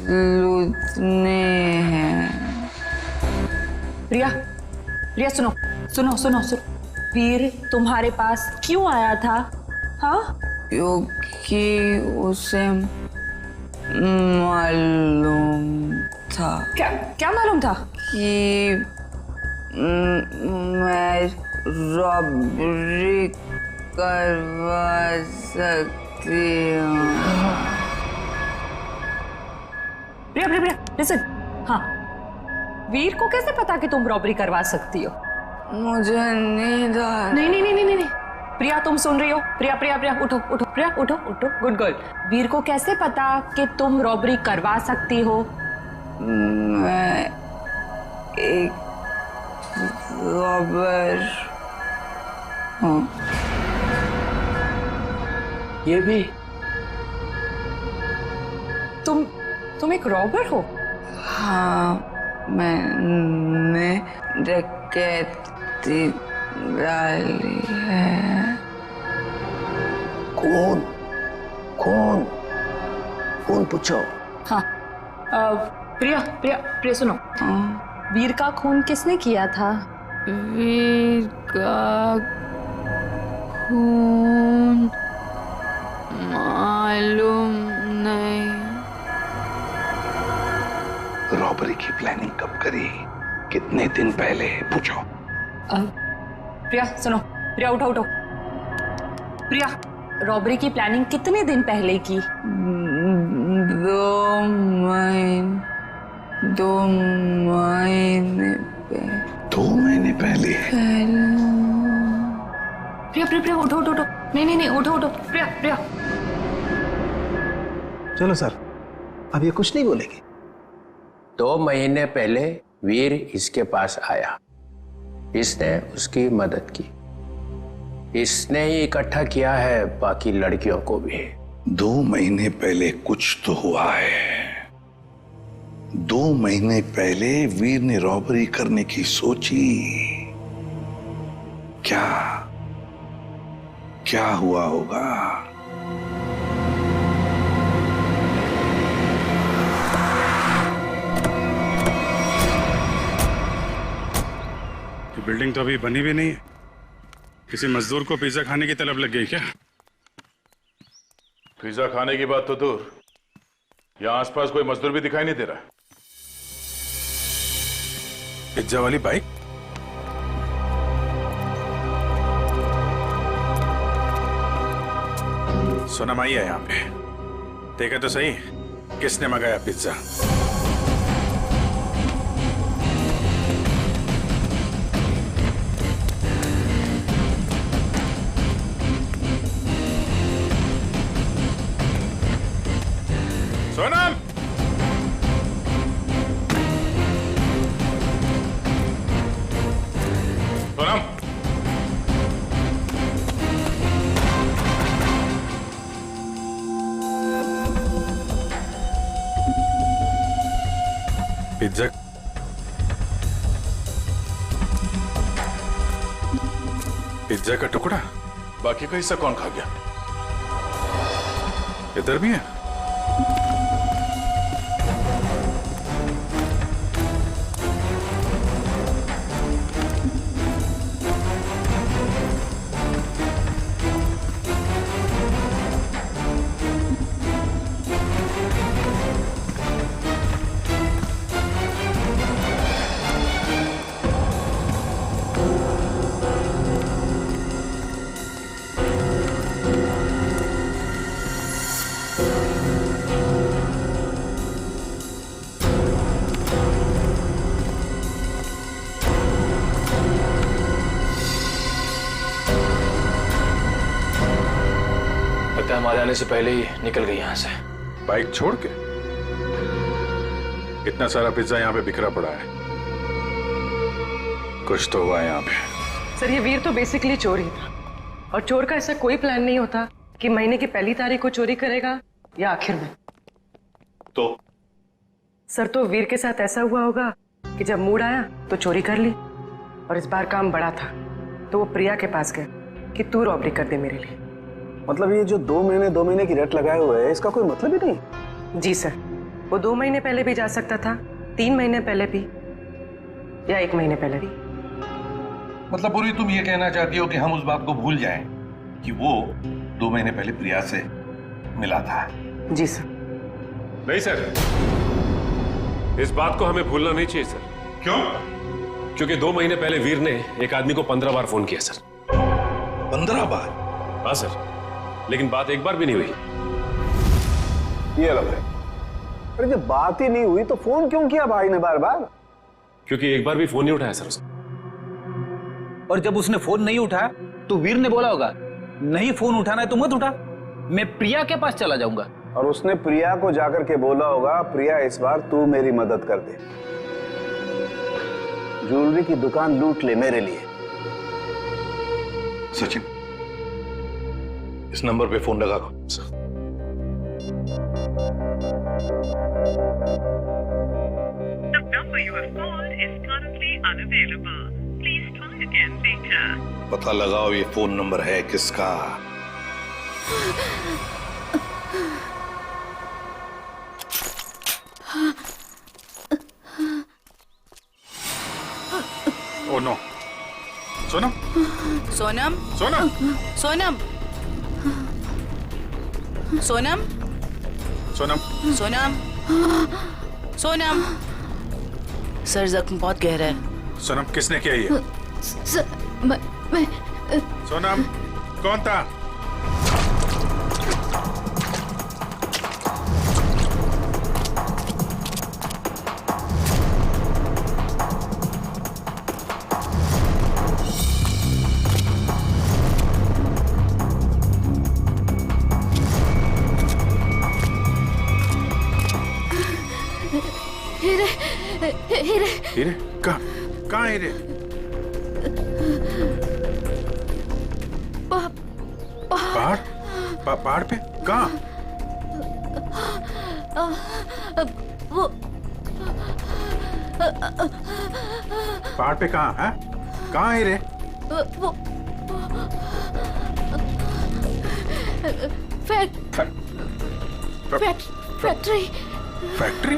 लूटने हैं। प्रिया, प्रिया सुनो, सुनो, सुनो, सुनो, वीर तुम्हारे पास क्यों आया था? हाँ, क्योंकि उसे मालूम था। क्या क्या मालूम था? कि मैं रॉबरी करवा सकती हूँ। प्रिया, प्रिया, प्रिया लिसन, हाँ, वीर को कैसे पता कि तुम रॉबरी करवा सकती हो? मुझे नींद आ नहीं, नहीं, नहीं, नहीं, नहीं, प्रिया तुम सुन रही हो? प्रिया, प्रिया, प्रिया उठो, उठो, प्रिया उठो, उठो, गुड गर्ल। वीर को कैसे पता कि तुम रॉबरी करवा सकती हो? मैं एक रॉबर हूँ। ये भी? तुम एक रॉबर हो? हाँ, मैंने डकैती डाली है। कौन? कौन? कौन पूछो? हाँ, प्रिया, प्रिया, प्रिया सुनो, वीर का खून किसने किया था? वीर का खून मालूम नहीं। रॉबरी की प्लानिंग कब करी, कितने दिन पहले, पूछो। प्रिया सुनो, प्रिया उठो उठो। प्रिया, रॉबरी की प्लानिंग कितने दिन पहले की? 2 महीने पहले। 2 महीने पहले? प्रिया प्रिया प्रिया उठो उठो उठो। नहीं उठो उठो प्रिया प्रिया। चलो सर, अब ये कुछ नहीं बोलेगी। 2 महीने पहले वीर इसके पास आया, इसने उसकी मदद की, इसने ही इकट्ठा किया है बाकी लड़कियों को भी। 2 महीने पहले कुछ तो हुआ है। 2 महीने पहले वीर ने रॉबरी करने की सोची। क्या हुआ होगा? बिल्डिंग तो अभी बनी भी नहीं है। किसी मजदूर को पिज्जा खाने की तलब लग गई क्या? पिज्जा खाने की बात तो दूर, यहाँ आसपास कोई मजदूर भी दिखाई नहीं दे रहा। पिज्जा वाली बाइक? सोनम आई है यहाँ पे, देखा तो सही किसने मंगाया pizza. Sonam, Sonam, pizza pizza का टुकड़ा, बाकी का हिस्सा कौन खा गया? इधर भी है। हमारे आने से पहले ही निकल गई यहाँ से। बाइक छोड़ के? इतना सारा पिज्जा यहाँ पे बिखरा पड़ा है, कुछ तो हुआ है यहाँ पे। सर ये वीर तो बेसिकली चोर ही था, और चोर का ऐसा कोई प्लान नहीं होता कि महीने की पहली तारीख को चोरी करेगा या आखिर में। तो सर तो वीर के साथ ऐसा हुआ होगा कि जब मूड आया तो चोरी कर ली, और इस बार काम बड़ा था तो वो प्रिया के पास गए कि तू रॉबरी कर दे मेरे लिए। मतलब ये जो 2 महीने की रट लगाए हुए है, इसका कोई मतलब ही नहीं? जी सर, वो 2 महीने पहले भी जा सकता था, 3 महीने पहले भी, या 1 महीने पहले भी। मतलब पूरी तुम ये कहना चाहती हो कि हम उस बात को भूल जाएं कि वो 2 महीने पहले प्रिया से मिला था? जी सर। नहीं सर, इस बात को हमें भूलना नहीं चाहिए सर। क्यों? क्योंकि 2 महीने पहले वीर ने एक आदमी को 15 बार फोन किया सर। 15 बार? हाँ सर, लेकिन बात एक बार भी नहीं हुई। ये लग रहा है। अरे जब बात ही नहीं हुई तो फोन क्यों किया भाई ने बार बार? क्योंकि एक बार भी फोन नहीं उठाया सर उसने। और जब उसने फोन नहीं उठाया तो वीर ने बोला होगा नहीं फोन उठाना है तो मत उठा, मैं प्रिया के पास चला जाऊंगा। और उसने प्रिया को जाकर के बोला होगा प्रिया इस बार तू मेरी मदद कर दे, ज्वेलरी की दुकान लूट ले मेरे लिए। सचिन, इस नंबर पे फोन लगा दो। पता लगाओ ये फोन नंबर है किसका। Oh no. Sonam Sonam Sonam Sonam Sonam Sonam Sonam Sonam. Sir जख्म बहुत गहरा है। सोनम किसने किया ये? मैं सोनम कौन था? हीरे हीरे हीरे कहाँ हीरे? पहाड़ पहाड़ पे कहाँ? वो पहाड़ पे कहाँ है? कहाँ हीरे? वो फैक्ट्री फैक्ट्री?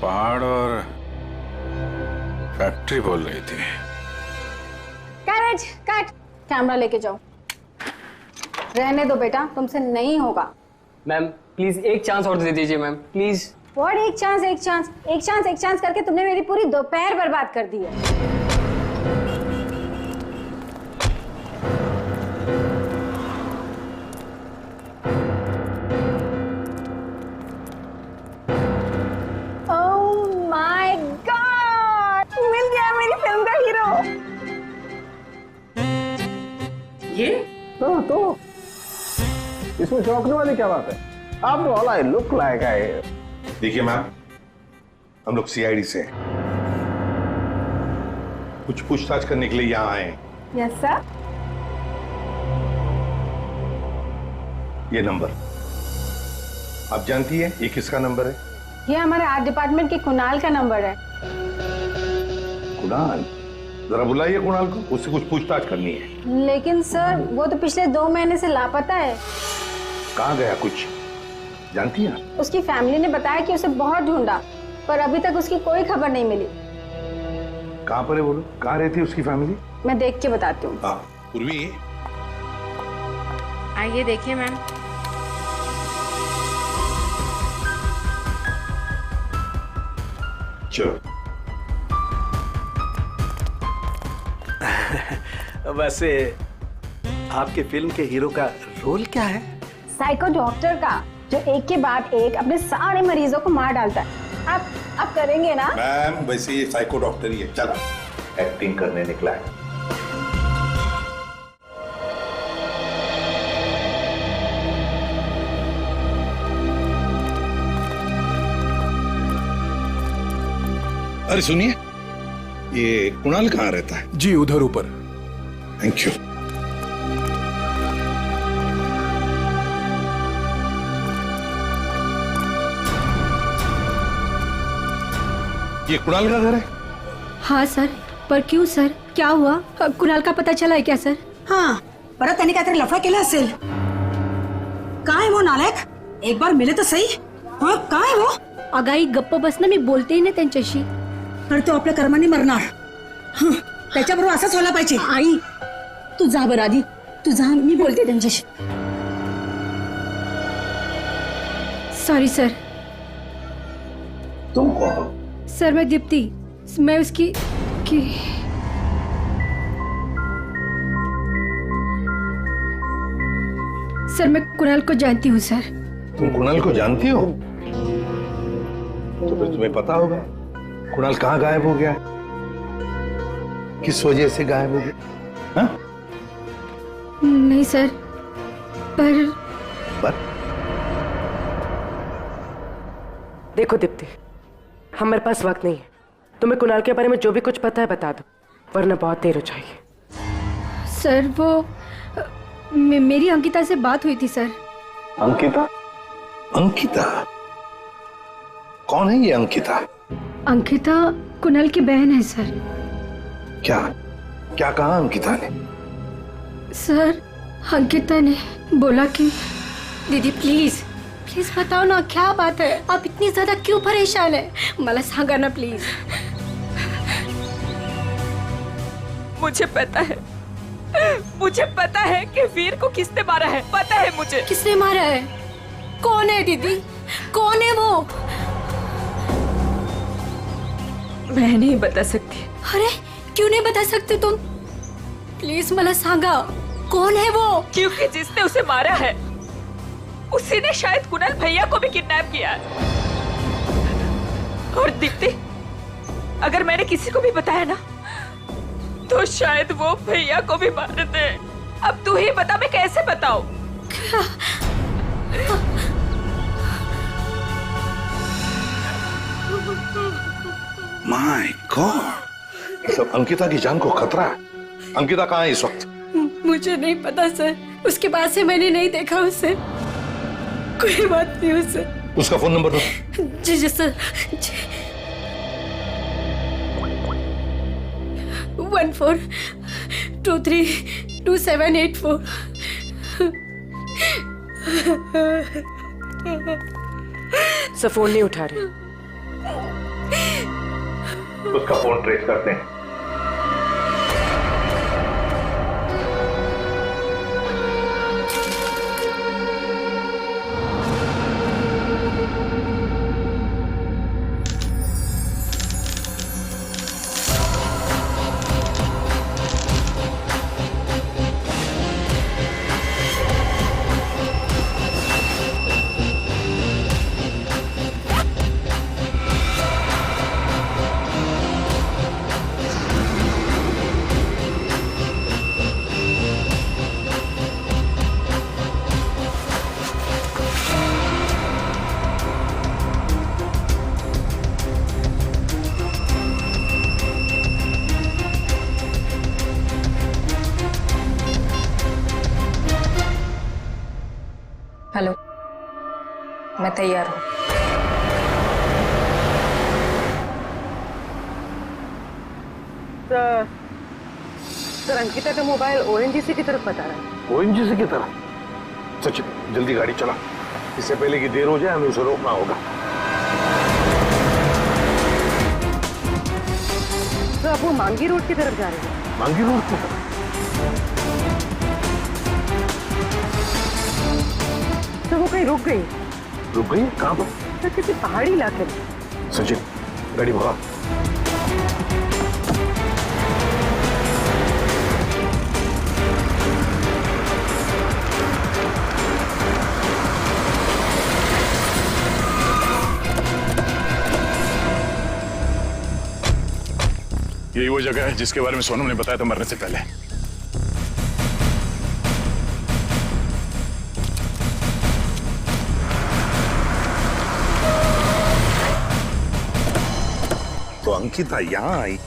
पहाड़ और फैक्ट्री बोल रही थी। कैरेज कट, कैमरा लेके जाओ। रहने दो बेटा, तुमसे नहीं होगा। मैम प्लीज एक चांस और दे दीजिए मैम, प्लीज। व्हाट एक चांस एक चांस एक चांस एक चांस करके तुमने मेरी पूरी दोपहर बर्बाद कर दी है। ओह माय गॉड, मिल गया मेरी फिल्म का हीरो। ये तो इसमें चौंकने वाली क्या बात है? आप all I look like I. देखिए मैम, हम लोग सीआईडी से हैं। कुछ पूछताछ करने के लिए यहाँ आए हैं। Yes sir. ये नंबर आप जानती है ये किसका नंबर है? ये हमारे आर्ट डिपार्टमेंट के कुणाल का नंबर है। कुणाल? जरा बुलाइए कुणाल को, उससे कुछ पूछताछ करनी है। लेकिन सर वो तो पिछले 2 महीने से लापता है। कहाँ गया कुछ जानती है? उसकी फैमिली ने बताया कि उसे बहुत ढूंढा, पर अभी तक उसकी कोई खबर नहीं मिली। कहाँ पर है बोलो? कहाँ रहती है उसकी फैमिली? मैं देख के बताती हूँ। हाँ पूर्वी। आइए देखिए मैम। चलो। वैसे आपके फिल्म के हीरो का रोल क्या है? साइको डॉक्टर का, जो एक के बाद एक अपने सारे मरीजों को मार डालता है। आप करेंगे ना? मैम वैसे ये साइको डॉक्टर ही है। चलो एक्टिंग करने निकला है। अरे सुनिए, ये कुणाल कहाँ रहता है? जी उधर ऊपर। Thank you. ये कुणाल का घर है? हाँ सर, पर क्यों सर, क्या हुआ? कुणाल का पता चला है क्या सर? हाँ, परत त्यांनी काहीतरी लफडा केला असेल। कहाँ है वो नालायक? एक बार मिले तो सही। हाँ कहाँ है वो? अगाई गप्प बस ना, मी बोलते ना त्यांच्याशी। तर तो आपल्या कर्माने मरणार। हं, त्याच्याबरोबर असंच व्हायला पाहिजे। आई तू जा बरं आधी, तू जा, मी बोलते त्यांच्याशी। Sorry sir. तुम कौन हो? सर मैं दीप्ति, मैं उसकी सर मैं कुणाल को जानती हूँ सर। तुम कुणाल को जानती हो? तो फिर तुम्हें पता होगा कुणाल कहाँ गायब हो गया, किस वजह से गायब हो गया? हाँ? नहीं सर, पर देखो दीप्ति, हमारे पास वक्त नहीं है। तुम्हें कुणाल के बारे में जो भी कुछ पता है बता दो, वरना बहुत देर हो जाएगी। सर वो मेरी अंकिता से बात हुई थी सर। अंकिता? अंकिता कौन है ये अंकिता? अंकिता कुणाल की बहन है सर। क्या क्या कहा अंकिता ने? सर अंकिता ने बोला कि दीदी प्लीज प्लीज बताओ ना क्या बात है, आप इतनी ज्यादा क्यों परेशान है? मला सांगा ना प्लीज। मुझे पता है कि वीर को किसने मारा है, पता है मुझे। किसने मारा है? कौन है दीदी, कौन है वो? मैं नहीं बता सकती। अरे क्यों नहीं बता सकते तुम? प्लीज मला सांगा कौन है वो? क्योंकि जिसने उसे मारा है उसी ने शायद कुणाल भैया को भी किडनैप किया है। और दीप्ति, अगर मैंने किसी को भी बताया ना तो शायद वो भैया को भी मार दे। अब तू ही बता, मैं कैसे बताऊं? माय गॉड, सब अंकिता की जान को खतरा है। अंकिता कहाँ है इस वक्त? मुझे नहीं पता सर, उसके बाद से मैंने नहीं देखा उसे। कोई बात नहीं उससे। उसका फोन नंबर दो। जी जी सर। 14232784। सर फोन नहीं उठा रहे। उसका फोन ट्रेस करते हैं। हेलो, मैं तैयार हूँ। सर अंकिता का मोबाइल ओएनजीसी की तरफ बता रहा है। ओएनजीसी की तरफ? सचिन जल्दी गाड़ी चला, इससे पहले कि देर हो जाए हमें उसे रोकना होगा। तो अब वो मांगी रोड की तरफ जा रहे हैं। मांगी रोड की तरफ? तो वो कहीं रुक गई। रुक गई? कहाँ पर? तो किसी पहाड़ी इलाके में। सचिन गाड़ी भगा। यही वो जगह है जिसके बारे में सोनम ने बताया था मरने से पहले। तो अंकिता यहाँ आई।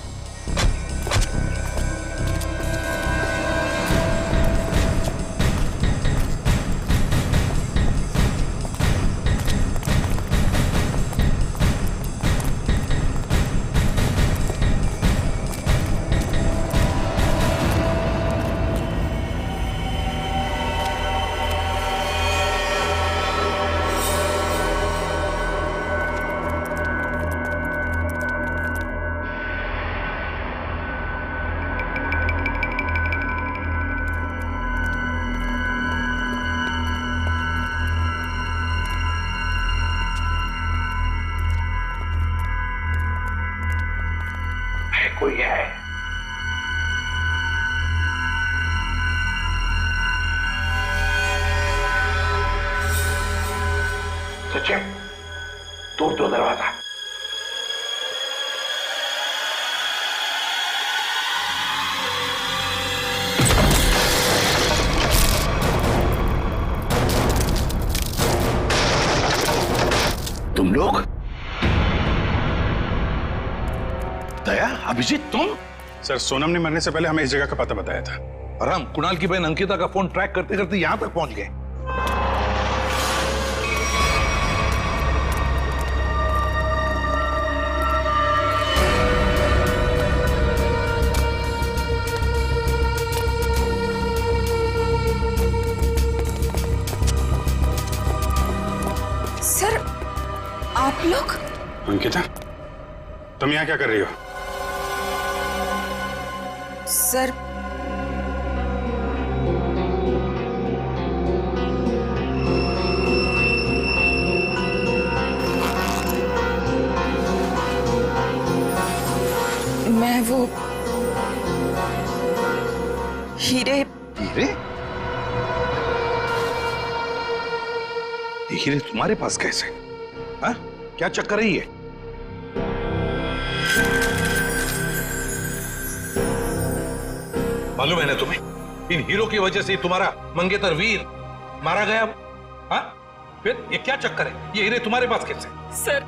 कोई है? सचिन तोड़ दो दरवाजा। तुम लोग? दया, अभिजीत तुम? सर सोनम ने मरने से पहले हमें इस जगह का पता बताया था और हम कुणाल की बहन अंकिता का फोन ट्रैक करते करते यहां तक पहुंच गए। सर आप लोग? अंकिता, तुम यहाँ क्या कर रही हो? सर मैं वो हीरे हीरे? ये हीरे तुम्हारे पास कैसे? हाँ? क्या चक्कर है ये? मालूम है ना तुम्हें, इन हीरो की वजह से तुम्हारा मंगेतर वीर मारा गया। हाँ? फिर ये क्या चक्कर है? ये हीरे तुम्हारे पास कैसे? सर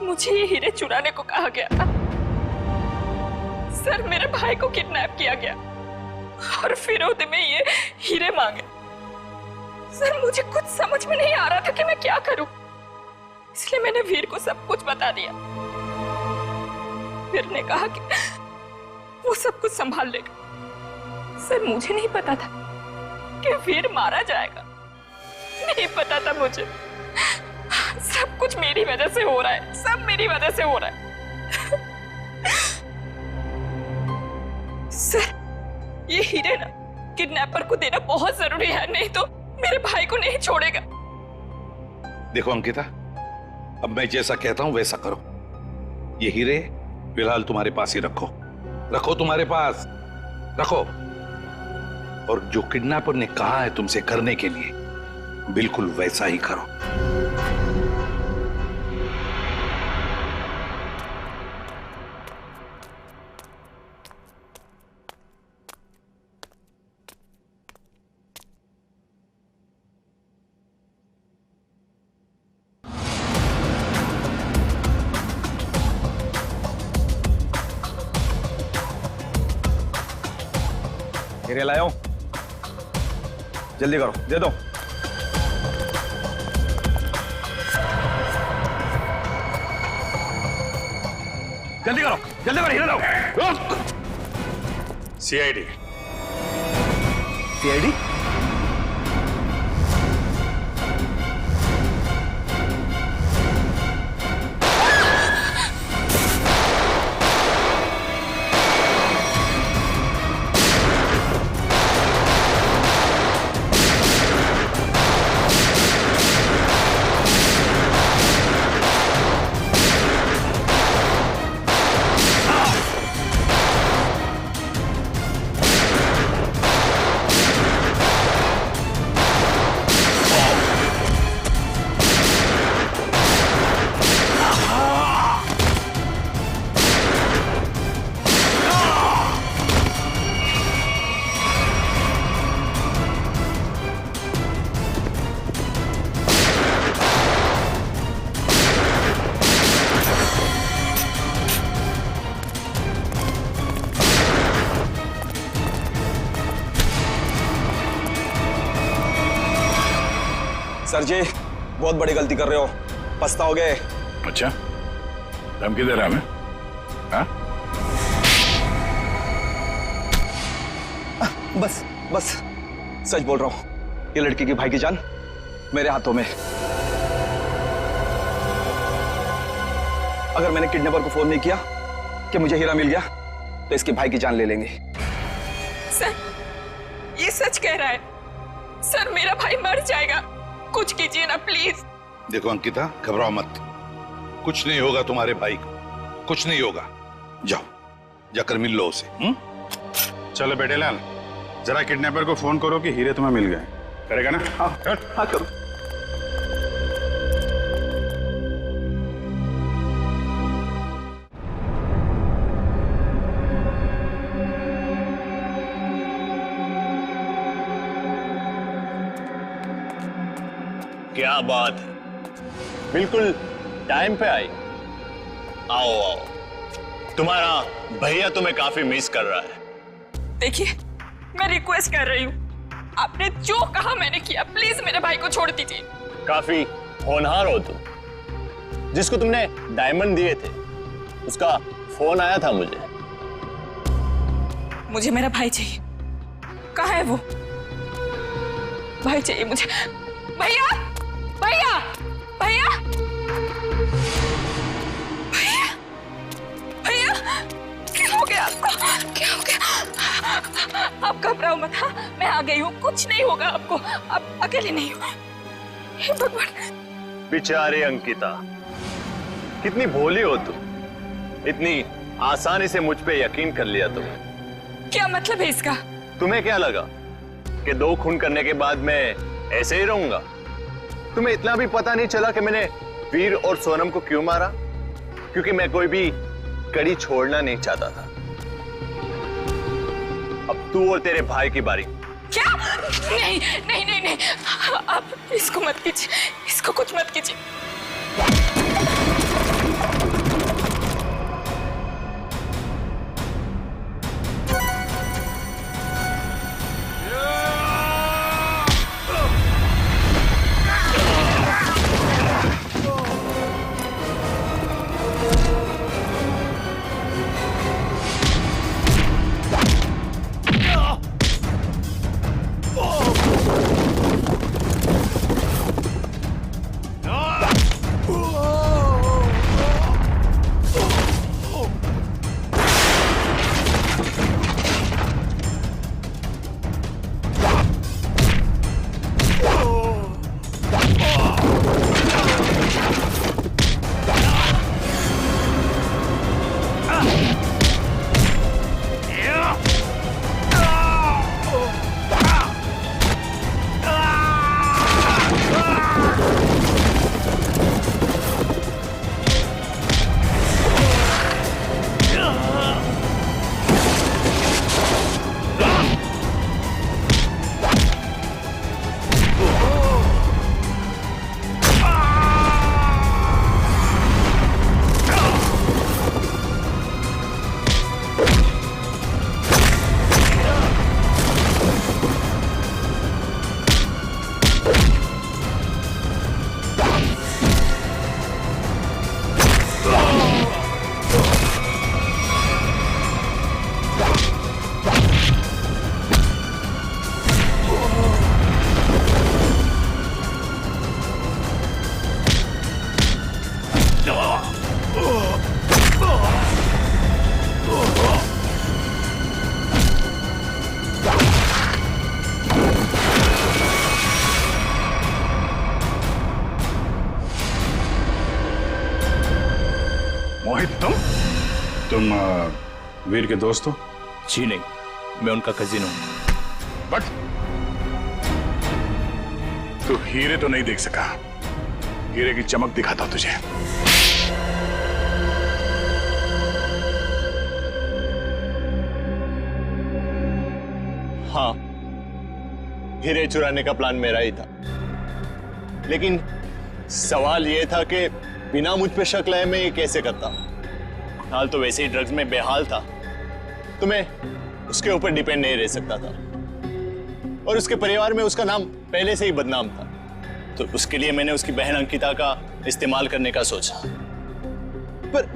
मुझे ये हीरे चुराने को कहा गया था। सर मेरे भाई को किडनैप किया गया और फिरौती में ये हीरे मांगे। सर मुझे कुछ समझ में नहीं आ रहा था कि मैं क्या करूं, इसलिए मैंने वीर को सब कुछ बता दिया। वीर ने कहा कि वो सब कुछ संभाल लेगा। सर मुझे नहीं पता था कि वीर मारा जाएगा, नहीं पता था मुझे। सब कुछ मेरी वजह से हो रहा है, सब मेरी वजह से हो रहा है। सर ये हीरे ना किडनैपर को देना बहुत जरूरी है, नहीं तो मेरे भाई को नहीं छोड़ेगा। देखो अंकिता, अब मैं जैसा कहता हूं वैसा करो। ये हीरे फिलहाल तुम्हारे पास ही रखो, रखो तुम्हारे पास रखो। और जो किडनैपर ने कहा है तुमसे करने के लिए, बिल्कुल वैसा ही करो। हीरे लाया हूं, जल्दी करो, दे दो। जल्दी करो, जल्दी करो, हीरे लाओ। सीआईडी। सीआईडी? सर जी बहुत बड़ी गलती कर रहे हो, पछताओगे। अच्छा, धमकी दे रहा है हमें? हाँ? बस बस सच बोल रहा हूं, ये लड़की की भाई की जान मेरे हाथों में। अगर मैंने किडनैपर को फोन नहीं किया कि मुझे हीरा मिल गया, तो इसके भाई की जान ले लेंगे। सर ये सच कह रहा है। सर मेरा भाई मर जाएगा, कुछ कीजिए ना प्लीज। देखो अंकिता, घबराओ मत, कुछ नहीं होगा तुम्हारे भाई को, कुछ नहीं होगा। जाओ, जाकर मिल लो उसे। चलो बेटे लाल, जरा किडनैपर को फोन करो कि हीरे तुम्हें मिल गए। करेगा ना? हाँ हाँ करो। क्या बात है, बिल्कुल टाइम पे आई। आओ आओ, तुम्हारा भैया तुम्हें काफी मिस कर रहा है। देखिए मैं रिक्वेस्ट कर रही हूँ, आपने जो कहा मैंने किया, प्लीज मेरे भाई को छोड़ दीजिए। काफी होनहार हो तुम। जिसको तुमने डायमंड दिए थे उसका फोन आया था मुझे। मुझे मेरा भाई चाहिए। कहाँ है वो? भाई चाहिए मुझे। भैया भैया मत। हाँ, मैं आ गई हूँ, कुछ नहीं होगा आपको, आप अकेले नहीं हो। हे भगवान। बेचारे अंकिता, कितनी भोली हो तुम, इतनी आसानी से मुझ पे यकीन कर लिया तुम। क्या मतलब है इसका? तुम्हें क्या लगा कि 2 खून करने के बाद मैं ऐसे ही रहूंगा? तुम्हें इतना भी पता नहीं चला कि मैंने वीर और सोनम को क्यों मारा? क्योंकि मैं कोई भी कड़ी छोड़ना नहीं चाहता था। अब तू और तेरे भाई की बारी। क्या? नहीं नहीं नहीं नहीं, आप इसको मत कीजिए, इसको कुछ मत कीजिए। मोहित, तुम वीर के दोस्त हो? जी नहीं, मैं उनका कजिन हूं। बट तू हीरे तो नहीं देख सका। हीरे की चमक दिखाता तुझे। हाँ, हीरे चुराने का प्लान मेरा ही था, लेकिन सवाल यह था कि बिना मुझ पे शक लाए मैं ये कैसे करता। हाल तो वैसे ही ड्रग्स में बेहाल था, तो मैं उसके ऊपर डिपेंड नहीं रह सकता था, और उसके परिवार में उसका नाम पहले से ही बदनाम था, तो उसके लिए मैंने उसकी बहन अंकिता का इस्तेमाल करने का सोचा। पर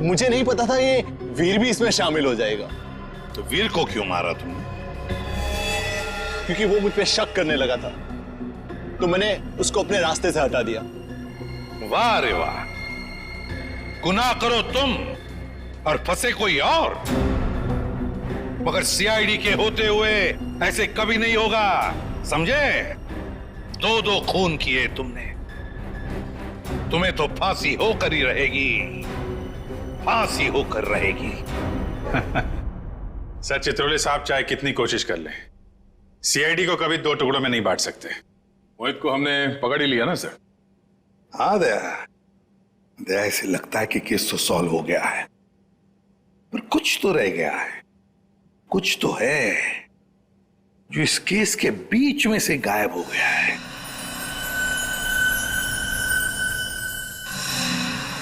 मुझे नहीं पता था ये वीर भी इसमें शामिल हो जाएगा। तो वीर को क्यों मारा तुमने? क्योंकि वो मुझ पे शक करने लगा था, तो मैंने उसको अपने रास्ते से हटा दिया। वाह रे वाह, गुनाह करो तुम और फंसे कोई और, मगर सीआईडी के होते हुए ऐसे कभी नहीं होगा, समझे? 2 खून किए तुमने, तुम्हें तो फांसी होकर ही रहेगी, फांसी होकर रहेगी। सर चित्रोले साहब चाहे कितनी कोशिश कर ले, सीआईडी को कभी 2 टुकड़ों में नहीं बांट सकते। मोहित को हमने पकड़ ही लिया ना सर। हाँ दया, ऐसे लगता है कि केस तो सॉल्व हो गया है, पर कुछ तो रह गया है, कुछ तो है जो इस केस के बीच में से गायब हो गया है।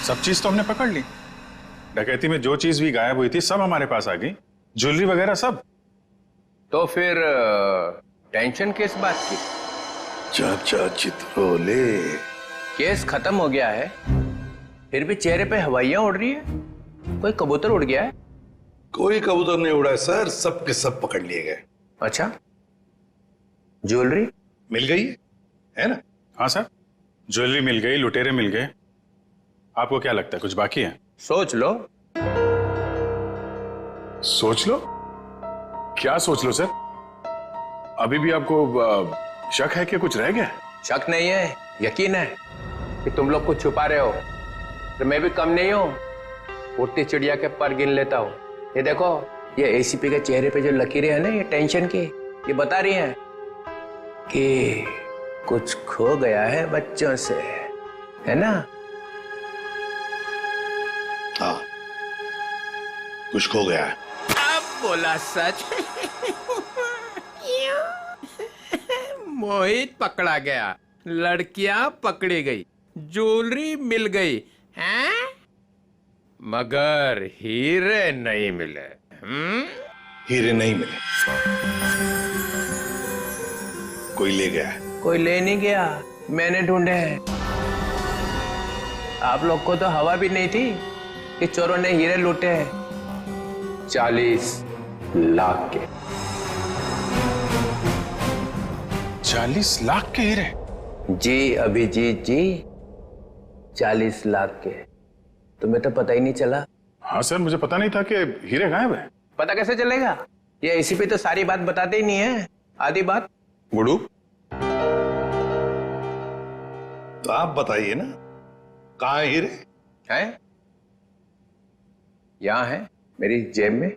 सब चीज तो हमने पकड़ ली। डकैती में जो चीज भी गायब हुई थी सब हमारे पास आ गई, ज्वेलरी वगैरह सब। तो फिर टेंशन किस बात की? चाचा चित्रोले, केस खत्म हो गया है, फिर भी चेहरे पे हवाइयां उड़ रही है। कोई कबूतर उड़ गया है? कोई कबूतर नहीं उड़ा है सर, सब के सब पकड़ लिए गए। अच्छा, ज्वेलरी मिल गई है ना? हाँ सर, ज्वेलरी मिल गई, लुटेरे मिल गए। आपको क्या लगता है कुछ बाकी है? सोच लो। सोच लो? क्या सोच लो सर? अभी भी आपको शक है कि कुछ रह गया? शक नहीं है, यकीन है कि तुम लोग कुछ छुपा रहे हो। तो मैं भी कम नहीं हूँ, उड़ती चिड़िया के पर गिन लेता हूँ। ये देखो, ये एसीपी के चेहरे पे जो लकीरें हैं ना, ये टेंशन की, ये बता रही हैं कि कुछ खो गया है बच्चों से, है ना? हाँ, कुछ खो गया है। अब बोला सच। मोहित पकड़ा गया, लड़कियां पकड़ी गई, ज्वेलरी मिल गई, हैं? मगर हीरे नहीं मिले। हीरे नहीं मिले, कोई ले गया है। कोई ले नहीं गया, मैंने ढूंढे हैं। आप लोग को तो हवा भी नहीं थी कि चोरों ने हीरे लूटे हैं 40 लाख के। 40 लाख के हीरे? जी अभिजीत जी, 40 लाख के। तुम्हें तो पता ही नहीं चला। हाँ सर, मुझे पता नहीं था कि हीरे गायब है। पता कैसे चलेगा? ये एसीपी तो सारी बात बताते ही नहीं है, आधी बात। गुडू, तो आप बताइए ना, कहाँ है हीरे? हैं? यहां है, मेरी जेब में।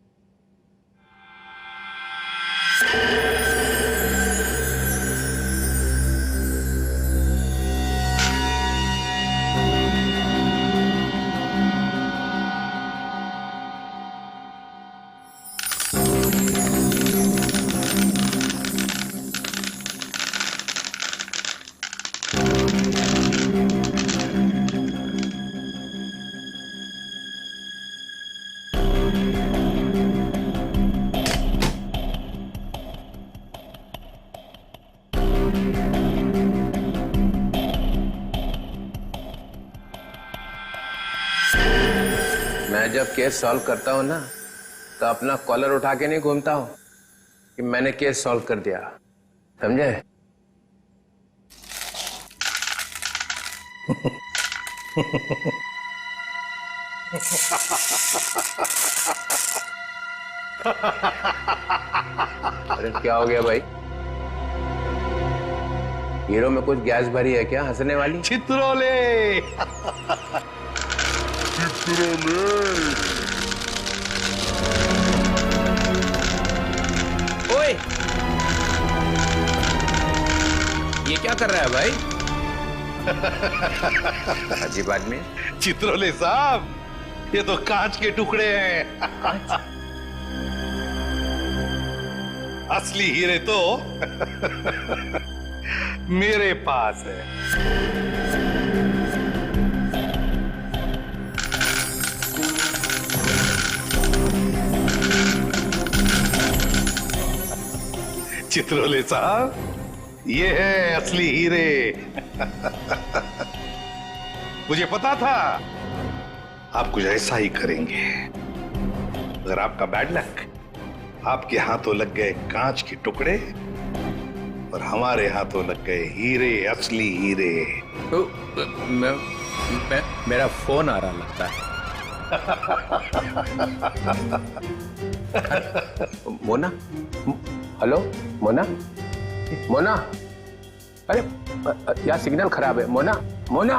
मैं जब केस सॉल्व करता हूं ना, तो अपना कॉलर उठा के नहीं घूमता हूं कि मैंने केस सॉल्व कर दिया, समझे? अरे क्या हो गया भाई? हीरो में कुछ गैस भरी है क्या हंसने वाली? चित्रोले। ओए, ये क्या कर रहा है भाई? अजीब आदमी। चित्रोले साहब, ये तो कांच के टुकड़े हैं। असली हीरे तो मेरे पास है। चित्रोले साहब, ये है असली हीरे। मुझे पता था आप कुछ ऐसा ही करेंगे। अगर आपका बैड लक, आपके हाथों लग गए कांच के टुकड़े और हमारे हाथों लग गए हीरे, असली हीरे। मेरा फोन आ रहा लगता है। मोना, हेलो मोना, मोना, अरे यार सिग्नल खराब है। Mona, Mona,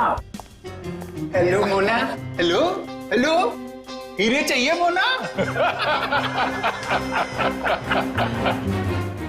hello Mona, hello hello, हीरे चाहिए मोना?